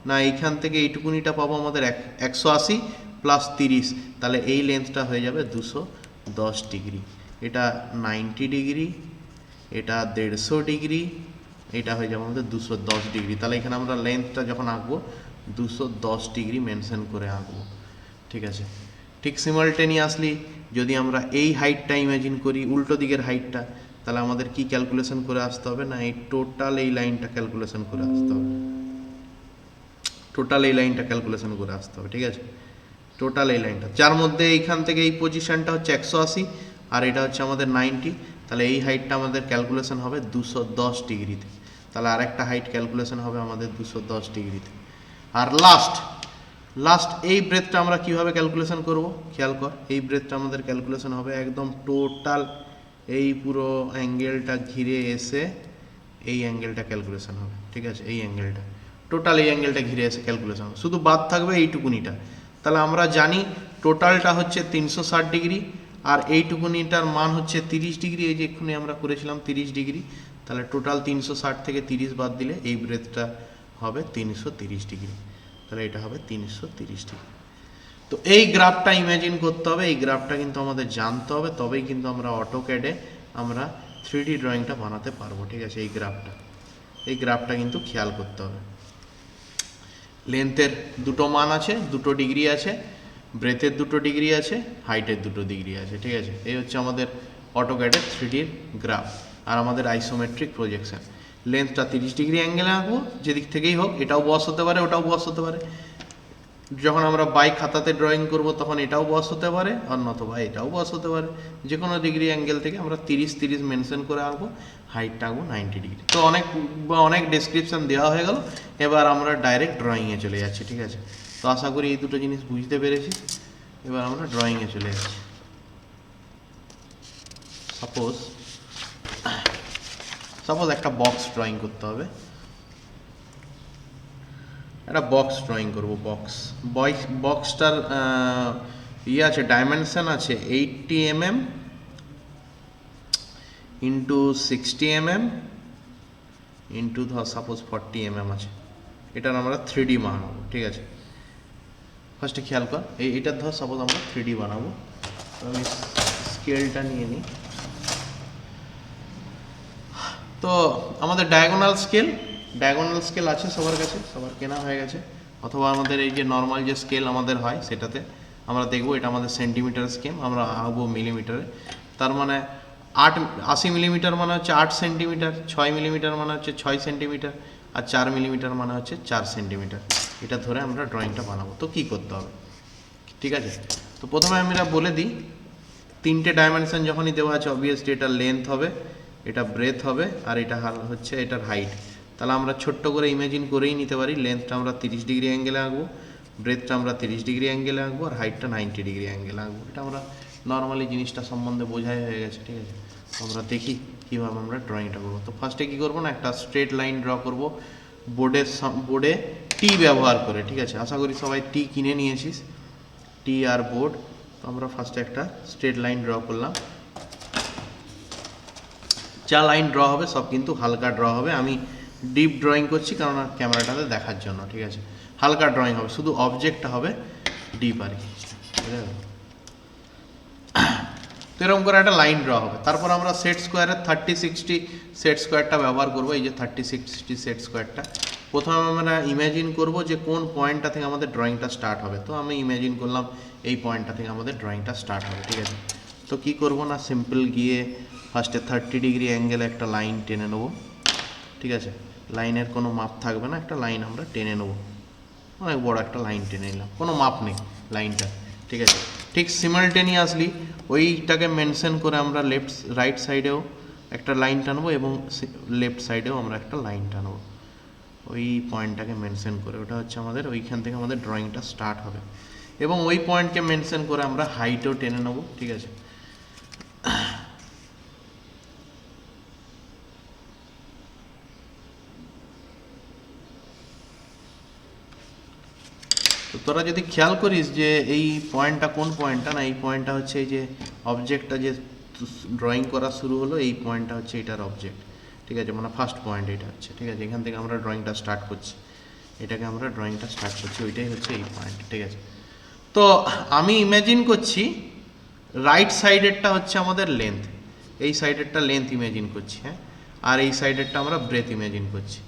না, এইখান থেকে এইটুকুনিটা পাবো আমাদের 180 প্লাস 30, তাহলে এই লেন্থটা হয়ে যাবে 210 ডিগ্রি, এটা 90 ডিগ্রি, এটা 150 ডিগ্রি, এটা হয়ে যাবে আমাদের 210 ডিগ্রি। তাহলে এখানে আমরা লেন্থটা যখন আঁকবো 210 ডিগ্রি মেনশন করে আঁকবো, ঠিক আছে। ঠিক সিমালটেনিয়াসলি যদি আমরা এই হাইটটা ইমাজিন করি, উল্টো দিকের হাইটটা, তাহলে আমাদের কি ক্যালকুলেশন করে আসতে হবে না, এই টোটাল এই লাইনটা ক্যালকুলেশন করে আসতে হবে, টোটাল এই লাইনটা ক্যালকুলেশন করে আসতে হবে, ঠিক আছে। টোটাল এই লাইনটা, যার মধ্যে এইখান থেকে এই পজিশনটা হচ্ছে 180 আর এটা হচ্ছে আমাদের 90, তাহলে এই হাইটটা আমাদের ক্যালকুলেশন হবে 210 ডিগ্রিতে। তাহলে আরেকটা হাইট ক্যালকুলেশন হবে আমাদের 210 ডিগ্রিতে। আর লাস্ট এই ব্রেথটা আমরা কিভাবে ক্যালকুলেশন করব, খেয়াল কর, এই ব্রেথটা আমাদের ক্যালকুলেশন হবে একদম টোটাল এই পুরো অ্যাঙ্গেলটা ঘিরে এসে এই অ্যাঙ্গেলটা ক্যালকুলেশন হবে, ঠিক আছে। এই অ্যাঙ্গেলটা টোটাল এই অ্যাঙ্গেলটা ঘিরে এসে ক্যালকুলেশন হবে, শুধু বাদ থাকবে এইটুকুনিটা। তাহলে আমরা জানি টোটালটা হচ্ছে 360 ডিগ্রি, আর এইটুকুনিটার মান হচ্ছে 30 ডিগ্রি, এই যে এক্ষুনি আমরা করেছিলাম 30 ডিগ্রি, তাহলে টোটাল 360 থেকে 30 বাদ দিলে এই ব্রেথটা হবে 330 ডিগ্রি, তাহলে এটা হবে 330 ডিগ্রি। তো এই গ্রাফটা ইমাজিন করতে হবে, এই গ্রাফটা কিন্তু আমাদের জানতে হবে, তবেই কিন্তু আমরা অটোক্যাডে আমরা 3D ড্রয়িংটা বানাতে পারবো, ঠিক আছে। এই গ্রাফটা কিন্তু খেয়াল করতে হবে। লেন্থের দুটো মান আছে, 2 ডিগ্রি আছে, ব্রেথের 2 ডিগ্রি আছে, হাইটের 2 ডিগ্রি আছে, ঠিক আছে। এই হচ্ছে আমাদের অটোক্যাডের 3D গ্রাফ আর আমাদের আইসোমেট্রিক প্রজেকশন। লেন্থটা 30 ডিগ্রি অ্যাঙ্গেলে আঁকবো, যেদিক থেকেই হোক, এটাও বস হতে পারে, ওটাও বস হতে পারে, যখন আমরা বাই খাতাতে ড্রয়িং করব তখন এটাও বস হতে পারে, আর নতবা এটাও বস হতে পারে। যে কোনো ডিগ্রি অ্যাঙ্গেল থেকে আমরা 30 মেনশন করে আঁকবো, হাইটটা আঁকবো 90 ডিগ্রি। তো অনেক ডেসক্রিপশন দেওয়া হয়ে গেল, এবার আমরা ডাইরেক্ট ড্রয়িংয়ে চলে যাচ্ছি, ঠিক আছে। তো আশা করি এই দুটো জিনিস বুঝতে পেরেছি। এবার আমরা ড্রয়িংয়ে চলে যাচ্ছি। সাপোজ একটা বক্স ড্রয়িং করতে হবে, একটা বক্স ড্রয়িং করব। বক্সটার ইয়ে আছে, ডাইমেনশন আছে 80 mm ইন্টু 60 mm ইন্টু ধর সাপোজ 40 mm আছে। এটার আমরা 3D বানাবো, ঠিক আছে। ফার্স্টে খেয়াল কর, এইটার ধর সাপোজ আমরা 3D বানাবো। আমি স্কেলটা নিয়ে নিই। তো আমাদের ডায়াগোনাল স্কেল আছে সবার কাছে, সবার কেনা হয়ে গেছে, অথবা আমাদের এই যে নর্মাল যে স্কেল আমাদের হয় সেটাতে আমরা দেখবো এটা আমাদের সেন্টিমিটার স্কেল, আমরা আঁকবো মিলিমিটারে। তার মানে 80 মিলিমিটার মানে হচ্ছে 8 সেন্টিমিটার, 6 মিলিমিটার মানে হচ্ছে 6 সেন্টিমিটার, আর 4 মিলিমিটার মানে হচ্ছে 4 সেন্টিমিটার। এটা ধরে আমরা ড্রয়িংটা বানাবো। তো কী করতে হবে, ঠিক আছে। তো প্রথমে আমরা বলে দিই, 3টে ডাইমেনশন যখনই দেওয়া আছে, অবভিয়াসলি এটা লেন্থ হবে, এটা ব্রেথ হবে, আর এটা হচ্ছে এটার হাইট। তাহলে আমরা ছোট্ট করে ইমেজিন করেই নিতে পারি, লেন্থটা আমরা 30 ডিগ্রি অ্যাঙ্গেলে আঁকবো, ব্রেথটা আমরা 30 ডিগ্রি অ্যাঙ্গেলে আঁকবো, আর হাইটটা 90 ডিগ্রি অ্যাঙ্গেলে আঁকবো। এটা আমরা নর্মালি জিনিসটা সম্বন্ধে বোঝাই হয়ে গেছে, ঠিক আছে। তো আমরা দেখি কীভাবে আমরা ড্রয়িংটা করবো। তো ফার্স্টে কী করবো না, একটা স্ট্রেট লাইন ড্র করবো বোর্ডে টি ব্যবহার করে, ঠিক আছে। আশা করি সবাই টি কিনে নিয়েছিস, টি আর বোর্ড। তো আমরা ফার্স্টে একটা স্ট্রেট লাইন ড্র করলাম। যা লাইন ড্র হবে সব কিন্তু হালকা ড্র হবে। আমি ডিপ ড্রয়িং করছি কারণ ক্যামেরাটাতে দেখার জন্য, ঠিক আছে। হালকা ড্রয়িং হবে, শুধু অবজেক্টটা হবে ডিপ আর কি। তো এরকম করে একটা লাইন ড্র হবে। তারপর আমরা সেট স্কোয়ারের 30-60 সেট স্কোয়ারটা ব্যবহার করবো। এই যে 30-60 সেট স্কোয়ারটা প্রথমে আমরা ইমাজিন করব যে কোন পয়েন্টটা থেকে আমাদের ড্রয়িংটা স্টার্ট হবে। তো আমি ইমাজিন করলাম এই পয়েন্টটা থেকে আমাদের ড্রয়িংটা স্টার্ট হবে, ঠিক আছে। তো কি করব না, সিম্পল গিয়ে ফার্স্টে 30 ডিগ্রি অ্যাঙ্গেলে একটা লাইন টেনে নেবো, ঠিক আছে। লাইনের কোনো মাপ থাকবে না, একটা লাইন আমরা টেনে নেবো, অনেক বড় একটা লাইন টেনে নিলাম, কোনো মাপ নেই লাইনটা, ঠিক আছে। ঠিক সিমালটেনিয়াসলি ওইটাকে মেনশন করে আমরা রাইট সাইডেও একটা লাইন টানবো এবং লেফট সাইডেও আমরা একটা লাইন টানবো, ওই পয়েন্টটাকে মেনশন করে। ওটা হচ্ছে আমাদের, ওইখান থেকে আমাদের ড্রয়িংটা স্টার্ট হবে। এবং ওই পয়েন্টকে মেনশন করে আমরা হাইটও টেনে নেবো, ঠিক আছে। তো তোরা যদি খেয়াল করিস যে এই পয়েন্টটা কোন পয়েন্টটা, না এই পয়েন্টটা হচ্ছে এই যে অবজেক্টটা যে ড্রয়িং করা শুরু হলো, এই পয়েন্টটা হচ্ছে এটার অবজেক্ট, ঠিক আছে। মানে ফার্স্ট পয়েন্ট এটা হচ্ছে, ঠিক আছে। এখান থেকে আমরা ড্রয়িংটা স্টার্ট করছি, এটাকে আমরা ড্রয়িংটা স্টার্ট করছি, ওইটাই হচ্ছে এই পয়েন্ট, ঠিক আছে। তো আমি ইমাজিন করছি রাইট সাইডেরটা হচ্ছে আমাদের লেন্থ, এই সাইডেরটা লেন্থ ইমাজিন করছি, হ্যাঁ। আর এই সাইডেরটা আমরা ব্রেথ ইমাজিন করছি,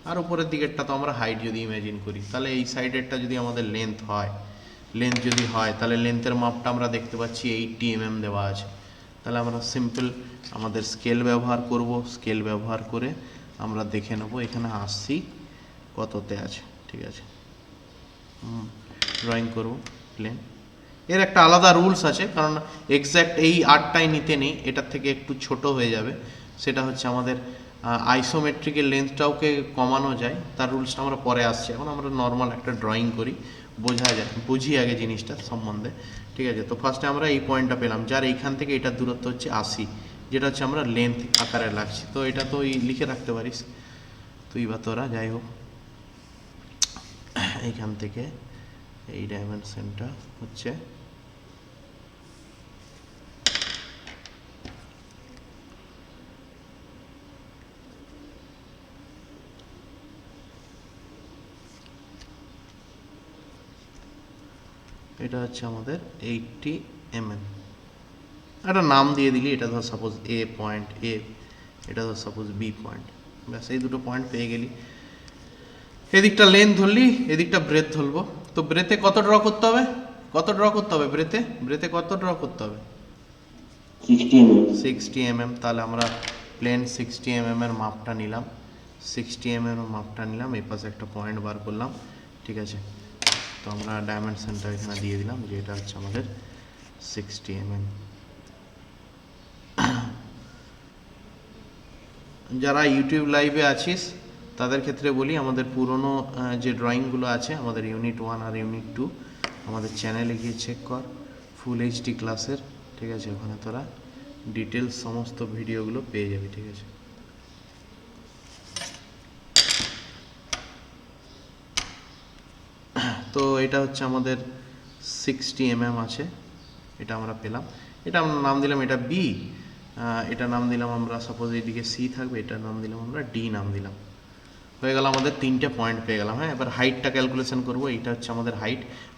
আর উপরের দিকেরটা তো আমরা হাইট যদি ইমাজিন করি। তাহলে এই সাইডেরটা যদি আমাদের লেন্থ যদি হয় তাহলে লেন্থের মাপটা আমরা দেখতে পাচ্ছি 80 mm দেওয়া আছে। তাহলে আমরা সিম্পল আমাদের স্কেল ব্যবহার করব, স্কেল ব্যবহার করে আমরা দেখে নেব এখানে 80 কততে আছে, ঠিক আছে। ড্রয়িং করব প্লেন। এর একটা আলাদা রুলস আছে, কারণ এক্স্যাক্ট এই 8টাই নিতে নেই, এটার থেকে একটু ছোট হয়ে যাবে। সেটা হচ্ছে আমাদের আইসোমেট্রিকের লেন্থটাওকে কমানো যায়, তার রুলসটা আমরা পরে আসছি। এখন আমরা নর্মাল একটা ড্রয়িং করি, বুঝি আগে জিনিসটা সম্বন্ধে, ঠিক আছে। তো ফার্স্টে আমরা এই পয়েন্টটা পেলাম, যার এইখান থেকে এটার দূরত্ব হচ্ছে 80, যেটা হচ্ছে আমরা লেন্থ আকারে লাগছি। তো এটা তো লিখে রাখতে পারিস তুই বা তোরা, যাই হোক। এইখান থেকে এই ডাইমেনশনটা হচ্ছে এটা হচ্ছে আমাদের 80 mm। একটা নাম দিয়ে দিলি, এটা ধর সাপোজ এ পয়েন্ট, এটা ধর সাপোজ বি পয়েন্ট, ব্যাস এই দুটো পয়েন্ট পেয়ে গেলি। এদিকটা লেন্থ ধরলি, এদিকটা ব্রেথ ধরবো। তো ব্রেথে কত ড্র করতে হবে, ব্রেথে কত ড্র করতে হবে 60 mm। তাহলে আমরা প্লেন 60 mm এর মাপটা নিলাম, 60 mm এর মাপটা নিলাম, এই পাশে একটা পয়েন্ট বার করলাম, ঠিক আছে। তো আমরা ডাইমেনশনটা এখানে দিয়ে দিলাম যে এটা হচ্ছে আমাদের 60 mm। যারা ইউটিউব লাইভে আছিস তাদের ক্ষেত্রে বলি, আমাদের পুরনো যে ড্রয়িংগুলো আছে আমাদের ইউনিট 1 আর ইউনিট 2 আমাদের চ্যানেলে গিয়ে চেক কর, ফুল এইচডি ক্লাসের, ঠিক আছে? ওখানে তোরা ডিটেলস সমস্ত ভিডিওগুলো পেয়ে যাবি, ঠিক আছে? তো এটা হচ্ছে আমাদের 60 mm আছে, এটা আমরা পেলাম। এটা আমরা নাম দিলাম এটা বি, এটা নাম দিলাম আমরা, সাপোজ এইদিকে সি থাকবে, এটা নাম দিলাম আমরা ডি নাম দিলাম। হয়ে গেল, আমাদের 3টে পয়েন্ট পেয়ে গেলাম। হ্যাঁ, এবার হাইটটা ক্যালকুলেশন করবো। এইটা হচ্ছে আমাদের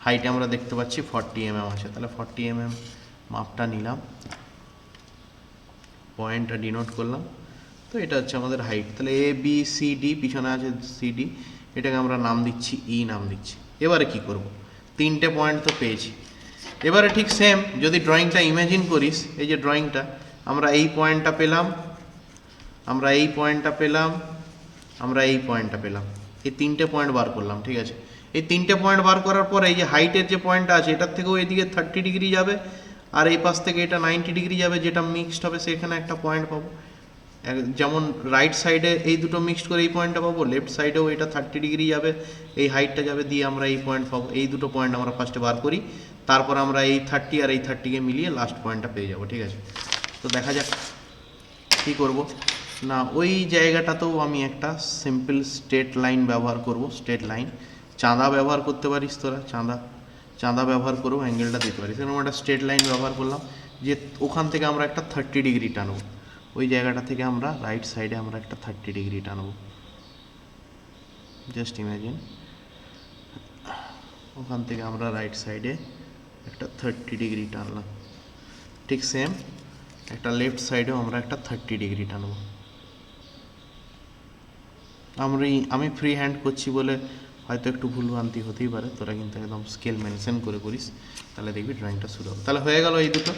হাইটে আমরা দেখতে পাচ্ছি 40 mm আছে, তাহলে 40 mm মাপটা নিলাম, পয়েন্টটা ডিনোট করলাম। তো এটা হচ্ছে আমাদের হাইট। তাহলে এ বি সি ডি, পিছনে আছে সি ডি, এটাকে আমরা নাম দিচ্ছি ই নাম দিচ্ছি। এবারে কি করব, 3টে পয়েন্ট তো পেয়েছি। এবারে ঠিক সেম যদি ড্রয়িংটা ইমাজিন করিস, এই যে ড্রয়িংটা, আমরা এই পয়েন্টটা পেলাম, আমরা এই পয়েন্টটা পেলাম, আমরা এই পয়েন্টটা পেলাম, এই 3টে পয়েন্ট বার করলাম, ঠিক আছে? এই 3টে পয়েন্ট বার করার পর এই যে হাইটের যে পয়েন্টটা আছে, এটার থেকেও এদিকে 30 ডিগ্রি যাবে, আর এই পাশ থেকে এটা 90 ডিগ্রি যাবে, যেটা মিক্সড হবে সেখানে একটা পয়েন্ট পাবো। যেমন রাইট সাইডে এই দুটো মিক্সড করে এই পয়েন্টটা পাবো, লেফট সাইডেও এটা 30 ডিগ্রি যাবে, এই হাইটটা যাবে, দিয়ে আমরা এই পয়েন্ট পাবো। এই দুটো পয়েন্ট আমরা ফার্স্টে বার করি, তারপর আমরা এই 30 আর এই 30কে মিলিয়ে লাস্ট পয়েন্টটা পেয়ে যাবো, ঠিক আছে? তো দেখা যাক কী করব না। ওই জায়গাটাতেও আমি একটা সিম্পল স্ট্রেট লাইন ব্যবহার করব। স্ট্রেট লাইন, চাঁদা ব্যবহার করতে পারিস তোরা, চাঁদা ব্যবহার করেও অ্যাঙ্গেলটা দিতে পারিস। এরকম একটা স্ট্রেট লাইন ব্যবহার করলাম, যে ওখান থেকে আমরা একটা 30 ডিগ্রি টানবো, ওই জায়গাটা থেকে আমরা রাইট সাইডে আমরা একটা 30 ডিগ্রি টানবো। জাস্ট ইমাজিন, ওখান থেকে আমরা রাইট সাইডে একটা 30 ডিগ্রি টানলাম। ঠিক সেম একটা লেফট সাইডেও আমরা একটা 30 ডিগ্রি টানবো। আমি ফ্রি হ্যান্ড করছি বলে হয়তো একটু ভুলভ্রান্তি হতেই পারে, তোরা কিন্তু একদম স্কেল মেনশন করে করিস, তাহলে দেখবি ড্রয়িংটা শুরু হবে। তাহলে হয়ে গেল এই দুটো।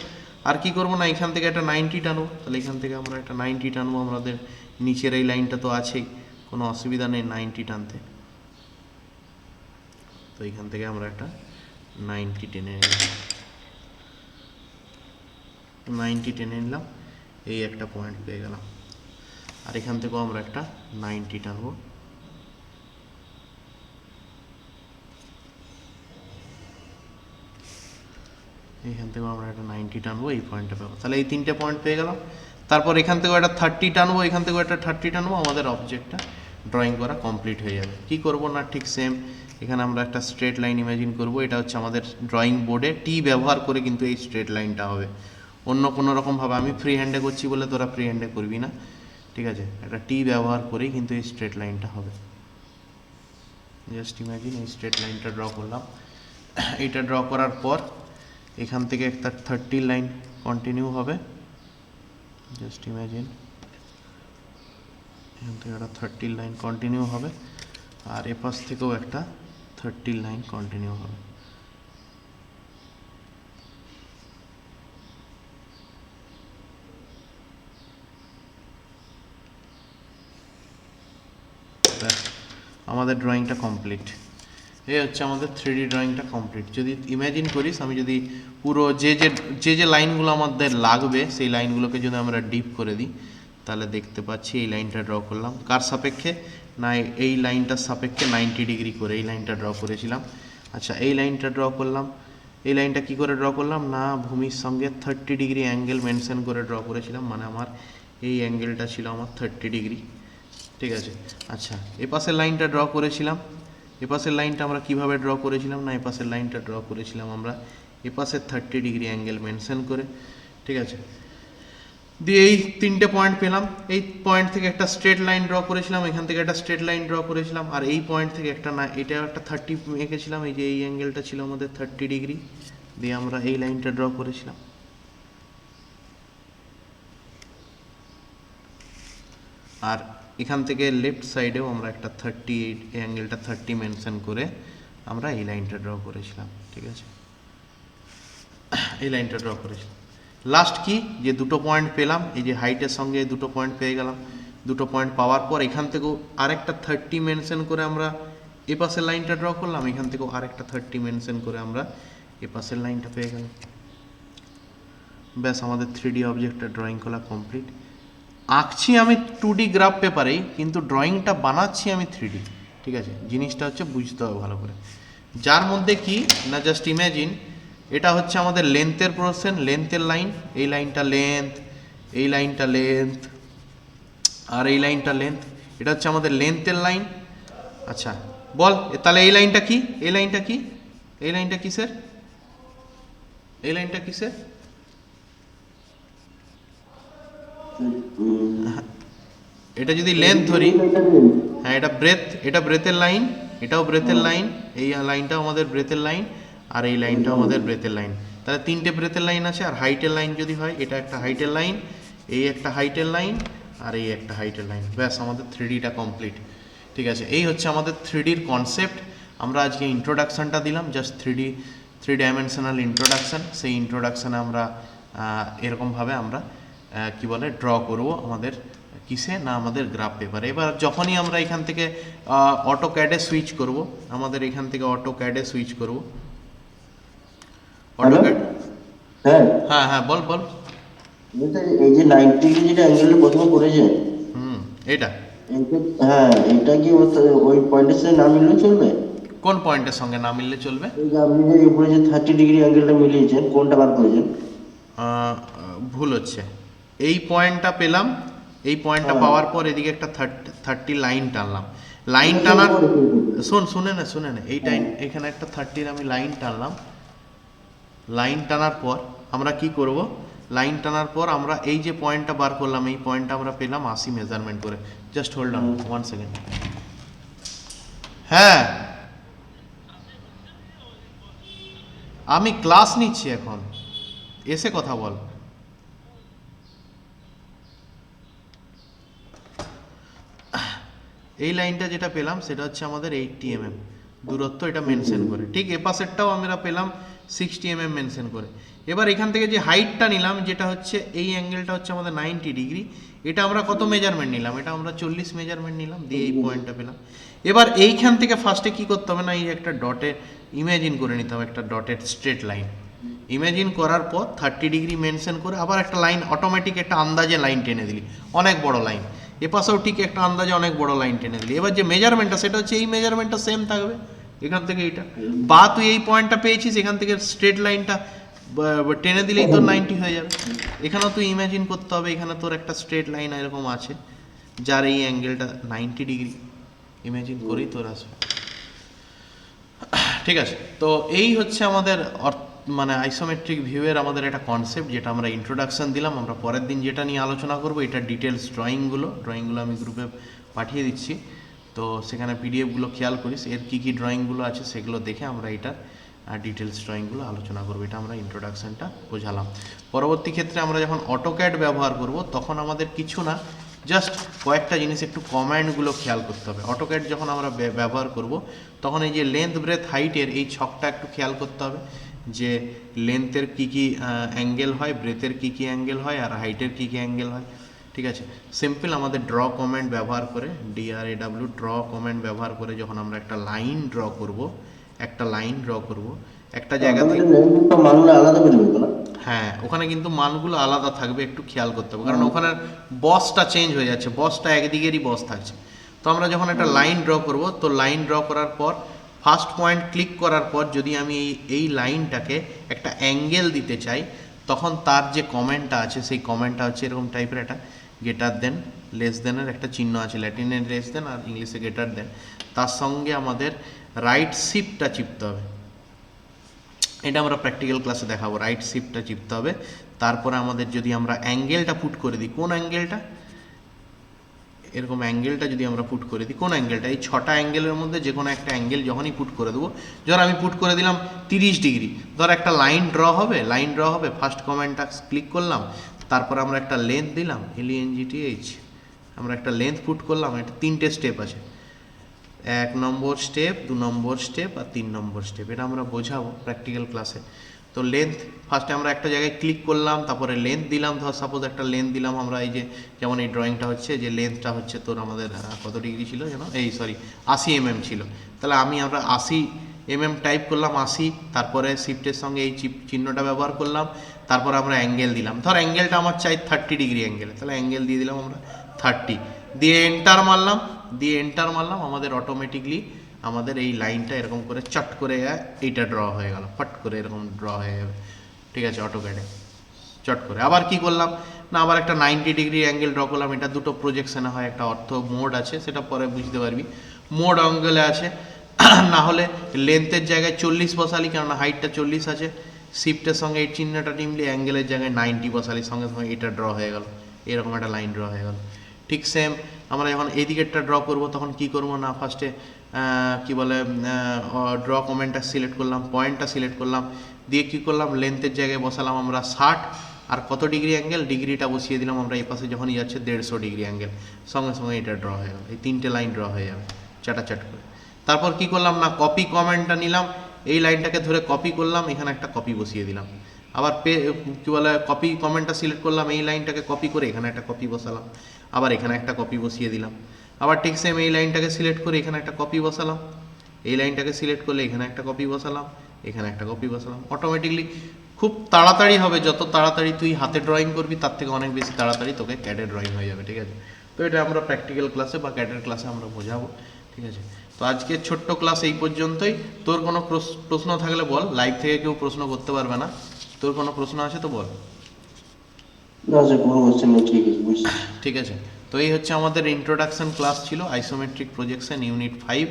আর কি করবো না, এখান থেকে একটা 90 টানবো। তাহলে এখান থেকে আমরা একটা 90 টানবো, আমাদের নিচের এই লাইনটা তো আছেই, কোনো অসুবিধা নেই 90 টানতে। তো এখান থেকে আমরা একটা 90 টেনে নিলাম, 90 টেনে নিলাম, এই একটা পয়েন্ট পেয়ে গেলাম। আর এখান থেকেও আমরা একটা 90 টানবো, এখান থেকেও আমরা একটা 90 টানবো, এই পয়েন্টটা পাবো। তাহলে এই 3টে পয়েন্ট পেয়ে গেলাম। তারপর এখান থেকেও একটা 30 টানবো, এখান থেকেও একটা 30 টানবো, আমাদের অবজেক্টটা ড্রয়িং করা কমপ্লিট হয়ে যাবে। কি করব না, ঠিক সেম এখানে আমরা একটা স্ট্রেট লাইন ইমাজিন করব। এটা হচ্ছে আমাদের ড্রয়িং বোর্ডে টি ব্যবহার করে কিন্তু এই স্ট্রেট লাইনটা হবে। অন্য কোনো রকমভাবে আমি ফ্রি হ্যান্ডে করছি বলে তোরা ফ্রি হ্যান্ডে করবি না, ঠিক আছে? একটা টি ব্যবহার করেই কিন্তু এই স্ট্রেট লাইনটা হবে। জাস্ট ইমাজিন এই স্ট্রেট লাইনটা ড্র করলাম। এইটা ড্র করার পর এখান থেকে একটা 30 লাইন কন্টিনিউ হবে। জাস্ট ইমাজিন এখান থেকে একটা 30 লাইন কন্টিনিউ হবে, আর এপাশ থেকেও একটা 30 লাইন কন্টিনিউ হবে। আমাদের ড্রয়িংটা কমপ্লিট। এই হচ্ছে আমাদের 3D ড্রয়িংটা কমপ্লিট। যদি ইমাজিন করিস, আমি যদি পুরো যে লাইনগুলো আমাদের লাগবে সেই লাইনগুলোকে যদি আমরা ডিপ করে দিই, তাহলে দেখতে পাচ্ছি এই লাইনটা ড্র করলাম কার সাপেক্ষে না, এই লাইনটার সাপেক্ষে 90 ডিগ্রি করে এই লাইনটা ড্র করেছিলাম। আচ্ছা, এই লাইনটা ড্র করলাম, এই লাইনটা কি করে ড্র করলাম না, ভূমির সঙ্গে 30 ডিগ্রি অ্যাঙ্গেল মেনশন করে ড্র করেছিলাম, মানে আমার এই অ্যাঙ্গেলটা ছিল আমার 30 ডিগ্রি, ঠিক আছে? আচ্ছা, এ পাশের লাইনটা ড্র করেছিলাম, এ পাশের লাইনটা আমরা কিভাবে ড্র করেছিলাম না, এ পাশের লাইনটা ড্র করেছিলাম আমরা এ পাশের 30 ডিগ্রি অ্যাঙ্গেল মেনশন করে, ঠিক আছে? দিয়ে এই 3টে পয়েন্ট পেলাম, এই পয়েন্ট থেকে একটা স্ট্রেট লাইন ড্র করেছিলাম, এখান থেকে একটা স্ট্রেট লাইন ড্র করেছিলাম, আর এই পয়েন্ট থেকে একটা না, এটা একটা 30 এঁকেছিলাম, এই যে এই অ্যাঙ্গেলটা ছিল আমাদের 30 ডিগ্রি, দিয়ে আমরা এই লাইনটা ড্র করেছিলাম। আর এখান থেকে লেফট সাইডেও আমরা একটা 38 এই অ্যাঙ্গেলটা 30 মেনশন করে আমরা এই লাইনটা ড্র করেছিলাম, ঠিক আছে? এই লাইনটা ড্র করেছিলাম। লাস্ট কি, যে দুটো পয়েন্ট পেলাম, এই যে হাইটের সঙ্গে দুটো পয়েন্ট পেয়ে গেলাম, দুটো পয়েন্ট পাওয়ার পর এখান থেকেও আরেকটা 30 মেনশন করে আমরা এ পাশের লাইনটা ড্র করলাম, এখান থেকেও আরেকটা 30 মেনশন করে আমরা এ পাশের লাইনটা পেয়ে গেলাম। ব্যাস আমাদের 3D অবজেক্টটা ড্রয়িং করা কমপ্লিট। আঁকছি আমি 2D গ্রাফ পেপারেই, কিন্তু ড্রয়িংটা বানাচ্ছি আমি 3D। ঠিক আছে, জিনিসটা হচ্ছে বুঝতে হবে ভালো করে। যার মধ্যে কি না, জাস্ট ইমাজিন এটা হচ্ছে আমাদের লেন্থের পোর্শন, লেন্থের লাইন, এই লাইনটা লেন্থ, এই লাইনটা লেন্থ, আর এই লাইনটা লেন্থ, এটা হচ্ছে আমাদের লেন্থের লাইন। আচ্ছা বল তাহলে এই লাইনটা কি, এই লাইনটা কি, এই লাইনটা কিসের, এই লাইনটা কিসের? এটা যদি লেন্থ ধরি, হ্যাঁ এটা ব্রেথ, এটা ব্রেথের লাইন, এটাও ব্রেথের লাইন, এই লাইনটাও আমাদের ব্রেথের লাইন, আর এই লাইনটাও আমাদের ব্রেথের লাইন। তাহলে 3টে ব্রেথের লাইন আছে। আর হাইটের লাইন যদি হয়, এটা একটা হাইটের লাইন, এই একটা হাইটের লাইন, আর এই একটা হাইটের লাইন। ব্যাস আমাদের 3Dটা কমপ্লিট। ঠিক আছে, এই হচ্ছে আমাদের 3Dর কনসেপ্ট। আমরা আজকে ইন্ট্রোডাকশানটা দিলাম, জাস্ট 3 ডাইমেনশনাল ইন্ট্রোডাকশান। সেই ইন্ট্রোডাকশানে আমরা এরকমভাবে আমরা কি বলে ড্র করব আমাদের কিসে না, আমাদের গ্রাফ পেপারে। এবার যখনই আমরা এখান থেকে অটোক্যাডে সুইচ করব, আমাদের এখান থেকে অটোক্যাডে সুইচ করব। অটোক্যাড, হ্যাঁ হ্যাঁ বল বল। এই যে 90 ডিগ্রি যেটা অ্যাঙ্গেলটা প্রথমে করেছে, এটা হ্যাঁ এটা কি ওই পয়েন্টের সাথে না মিললে চলবে? কোন পয়েন্টের সঙ্গে না মিললে চলবে? এই যে আপনি যে উপরে যে 30 ডিগ্রি অ্যাঙ্গেলটা মিলিয়েছেন, কোনটা বার করেছেন? ভুল হচ্ছে, এই পয়েন্টটা পেলাম, এই পয়েন্টটা পাওয়ার পর এদিকে একটা 30 লাইন টানলাম। লাইন টানার, শুনে না এই টাইম এখানে একটা 30 আমি লাইন টানলাম। লাইন টানার পর আমরা কি করব, লাইন টানার পর আমরা এই যে পয়েন্টটা বার করলাম, এই পয়েন্টটা আমরা পেলাম 80 মেজারমেন্ট করে। Just hold on 1 second. হ্যাঁ আমি ক্লাস নিচ্ছি এখন, এসে কথা বল। এই লাইনটা যেটা পেলাম সেটা হচ্ছে আমাদের 80 mm দূরত্ব, এটা মেনশন করে। ঠিক এ পাশেরটাও আমরা পেলাম 60 mm মেনশন করে। এবার এখান থেকে যে হাইটটা নিলাম, যেটা হচ্ছে এই অ্যাঙ্গেলটা হচ্ছে আমাদের 90 ডিগ্রি, এটা আমরা কত মেজারমেন্ট নিলাম, এটা আমরা 40 মেজারমেন্ট নিলাম, দিয়ে এই পয়েন্টটা পেলাম। এবার এইখান থেকে ফার্স্টে কি করতে হবে না, এই একটা ডটে ইমাজিন করে নিতে হবে, একটা ডটেড স্ট্রেট লাইন ইমাজিন করার পর 30 ডিগ্রি মেনশন করে আবার একটা লাইন, অটোমেটিক একটা আন্দাজে লাইন টেনে দিলি, অনেক বড় লাইন। এপাশেও ঠিক একটা আন্দাজে অনেক বড় লাইন টেনে দিলি। এবার যে মেজারমেন্টটা সেটা হচ্ছে এই মেজারমেন্টটা সেম থাকবে এখান থেকে এইটা, বা তুই এই পয়েন্টটা পেয়েছিস, এখান থেকে স্ট্রেট লাইনটা টেনে দিলেই তোর 90 হয়ে যাবে। এখানেও তুই ইমাজিন করতে হবে, এখানে তোর একটা স্ট্রেট লাইন এরকম আছে যার এই অ্যাঙ্গেলটা 90 ডিগ্রি, ইমাজিন করেই তোর আসবে। ঠিক আছে, তো এই হচ্ছে আমাদের মানে আইসোমেট্রিক ভিউয়ের আমাদের একটা কনসেপ্ট, যেটা আমরা ইন্ট্রোডাকশন দিলাম। আমরা পরের দিন যেটা নিয়ে আলোচনা করব, এটা ডিটেলস ড্রয়িংগুলো আমি গ্রুপে পাঠিয়ে দিচ্ছি, তো সেখানে পিডিএফগুলো খেয়াল করিস, এর কী কী ড্রয়িংগুলো আছে সেগুলো দেখে আমরা এটার ডিটেলস ড্রয়িংগুলো আলোচনা করবো। এটা আমরা ইন্ট্রোডাকশনটা বোঝালাম। পরবর্তী ক্ষেত্রে আমরা যখন অটোক্যাড ব্যবহার করব, তখন আমাদের কিছু না, জাস্ট কয়েকটা জিনিস একটু কমান্ডগুলো খেয়াল করতে হবে। অটোক্যাড যখন আমরা ব্যবহার করব, তখন এই যে লেন্থ ব্রেথ হাইটের এই ছকটা একটু খেয়াল করতে হবে, যে লেন্থের কী কী অ্যাঙ্গেল হয়, ব্রেথের কী কী অ্যাঙ্গেল হয়, আর হাইটের কী কী অ্যাঙ্গেল হয়। ঠিক আছে, সিম্পল আমাদের ড্র কমেন্ট ব্যবহার করে, DRAW ড্র কমেন্ট ব্যবহার করে যখন আমরা একটা লাইন ড্র করব, একটা জায়গা থেকে, হ্যাঁ ওখানে কিন্তু মানগুলো আলাদা থাকবে, একটু খেয়াল করতে হবে, কারণ ওখানে বসটা চেঞ্জ হয়ে যাচ্ছে, বসটা একদিকেরই বস থাকছে। তো আমরা যখন একটা লাইন ড্র করব, তো লাইন ড্র করার পর ফার্স্ট পয়েন্ট ক্লিক করার পর যদি আমি এই লাইনটাকে একটা অ্যাঙ্গেল দিতে চাই, তখন তার যে কমেন্টটা আছে, সেই কমেন্টটা হচ্ছে এরকম টাইপের, একটা গ্রেটার দেন লেস দেনের একটা চিহ্ন আছে, ল্যাটিনে লেস দেন আর ইংলিশে গ্রেটার দেন, তার সঙ্গে আমাদের রাইট শিফটটা চিপতে হবে। এটা আমরা প্র্যাকটিক্যাল ক্লাসে দেখাবো, রাইট শিফটটা চিপতে হবে। তারপরে আমাদের যদি আমরা অ্যাঙ্গেলটা পুট করে দিই, কোন অ্যাঙ্গেলটা, এরকম অ্যাঙ্গেলটা যদি আমরা পুট করে দিই, কোন অ্যাঙ্গেলটা, এই 6টা অ্যাঙ্গেলের মধ্যে যে কোনো একটা অ্যাঙ্গেল যখনই পুট করে দেবো, ধর আমি পুট করে দিলাম 30 ডিগ্রি, ধর একটা লাইন ড্র হবে, ফার্স্ট কমেন্টটা ক্লিক করলাম, তারপর আমরা একটা লেন্থ দিলাম, LENGTH, আমরা একটা লেন্থ পুট করলাম। এটা 3টে স্টেপ আছে, 1 নম্বর স্টেপ, 2 নম্বর স্টেপ আর 3 নম্বর স্টেপ। এটা আমরা বোঝাবো প্র্যাকটিক্যাল ক্লাসে। তো লেন্থ ফার্স্টে আমরা একটা জায়গায় ক্লিক করলাম, তারপরে লেন্থ দিলাম, ধর সাপোজ একটা লেন্থ দিলাম আমরা, এই যে যেমন এই ড্রয়িংটা হচ্ছে, যে লেন্থটা হচ্ছে তোর আমাদের কত ডিগ্রি ছিল যেন, এই সরি 80 mm ছিল, তাহলে আমরা 80 mm টাইপ করলাম 80, তারপরে শিফটের সঙ্গে এই চিহ্নটা ব্যবহার করলাম, তারপর আমরা অ্যাঙ্গেল দিলাম, ধর অ্যাঙ্গেলটা আমার চাই 30 ডিগ্রি অ্যাঙ্গেল, তাহলে অ্যাঙ্গেল দিয়ে দিলাম আমরা 30, দিয়ে এন্টার মারলাম, আমাদের অটোমেটিকলি আমাদের এই লাইনটা এরকম করে চট করে এইটা ড্র হয়ে গেল, ফট করে এরকম ড্র হয়ে যাবে, ঠিক আছে, অটোক্যাডে চট করে। আবার কি করলাম না, আবার একটা 90 ডিগ্রি অ্যাঙ্গেল ড্র করলাম, এটা দুটো প্রজেকশনে হয়, একটা অর্থ মোড আছে, সেটা পরে বুঝতে পারবি, মোড অ্যাঙ্গেলে আছে না হলে লেন্থের জায়গায় 40 বসালি, কেননা হাইটটা 40 আছে, শিফটের সঙ্গে এই চিহ্নটা টিমলি অ্যাঙ্গেলের জায়গায় 90 বসালি, সঙ্গে সঙ্গে এটা ড্র হয়ে গেল, এরকম একটা লাইন ড্র হয়ে গেল। ঠিক সেম আমরা যখন এই দিকেরটা ড্র করব তখন কি করব না, ফার্স্টে কি বলে ড্র কমেন্টটা সিলেক্ট করলাম, পয়েন্টটা সিলেক্ট করলাম, দিয়ে কি করলাম লেন্থের জায়গায় বসালাম আমরা 60, আর কত ডিগ্রি অ্যাঙ্গেল, ডিগ্রিটা বসিয়ে দিলাম আমরা, এই পাশে যখনই যাচ্ছে 150 ডিগ্রি অ্যাঙ্গেল, সঙ্গে সঙ্গে এটা ড্র হয়ে গেল, এই তিনটে লাইন ড্র হয়ে যাবে চাটাচাট করে। তারপর কি করলাম না, কপি কমেন্টটা নিলাম, এই লাইনটাকে ধরে কপি করলাম, এখানে একটা কপি বসিয়ে দিলাম, আবার কি বলে কপি কমেন্টটা সিলেক্ট করলাম, এই লাইনটাকে কপি করে এখানে একটা কপি বসালাম, আবার এখানে একটা কপি বসিয়ে দিলাম, আবার ঠিক সেম এই লাইনটাকে সিলেক্ট করে এখানে একটা কপি বসালাম, এই লাইনটাকে সিলেক্ট করলে এখানে একটা কপি বসালাম, এখানে একটা কপি বসালাম, অটোমেটিকলি খুব তাড়াতাড়ি হবে, যত তাড়াতাড়ি তুই হাতে ড্রয়িং করবি তার থেকে অনেক বেশি তাড়াতাড়ি তোকে ক্যাডে ড্রয়িং হয়ে যাবে, ঠিক আছে। তো এটা আমরা প্র্যাকটিক্যাল ক্লাসে বা ক্যাডের ক্লাসে আমরা বোঝাবো, ঠিক আছে। তো আজকের ছোট্ট ক্লাস এই পর্যন্তই। তোর কোনো প্রশ্ন থাকলে বল, লাইভ থেকে কেউ প্রশ্ন করতে পারবে না, তোর কোনো প্রশ্ন আছে তো বল। না স্যার, কোনো কোশ্চেন নেই, ঠিক আছে, বুঝছি। ঠিক আছে, তো এই হচ্ছে আমাদের ইন্ট্রোডাকশন ক্লাস ছিল আইসোমেট্রিক প্রজেকশন ইউনিট 5।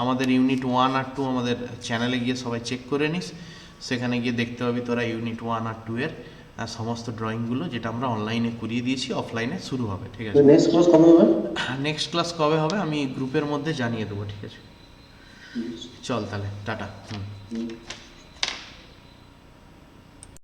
আমাদের ইউনিট 1 আর 2 আমাদের চ্যানেলে গিয়ে সবাই চেক করে নিস, সেখানে গিয়ে দেখতে পাবি তোরা ইউনিট 1 আর 2 এর সমস্ত ড্রয়িংগুলো, যেটা আমরা অনলাইনে করিয়ে দিয়েছি, অফলাইনে শুরু হবে, ঠিক আছে। নেক্সট ক্লাস কবে হবে? নেক্সট ক্লাস কবে হবে আমি গ্রুপের মধ্যে জানিয়ে দেবো, ঠিক আছে। চল তাহলে টাটা। হুম।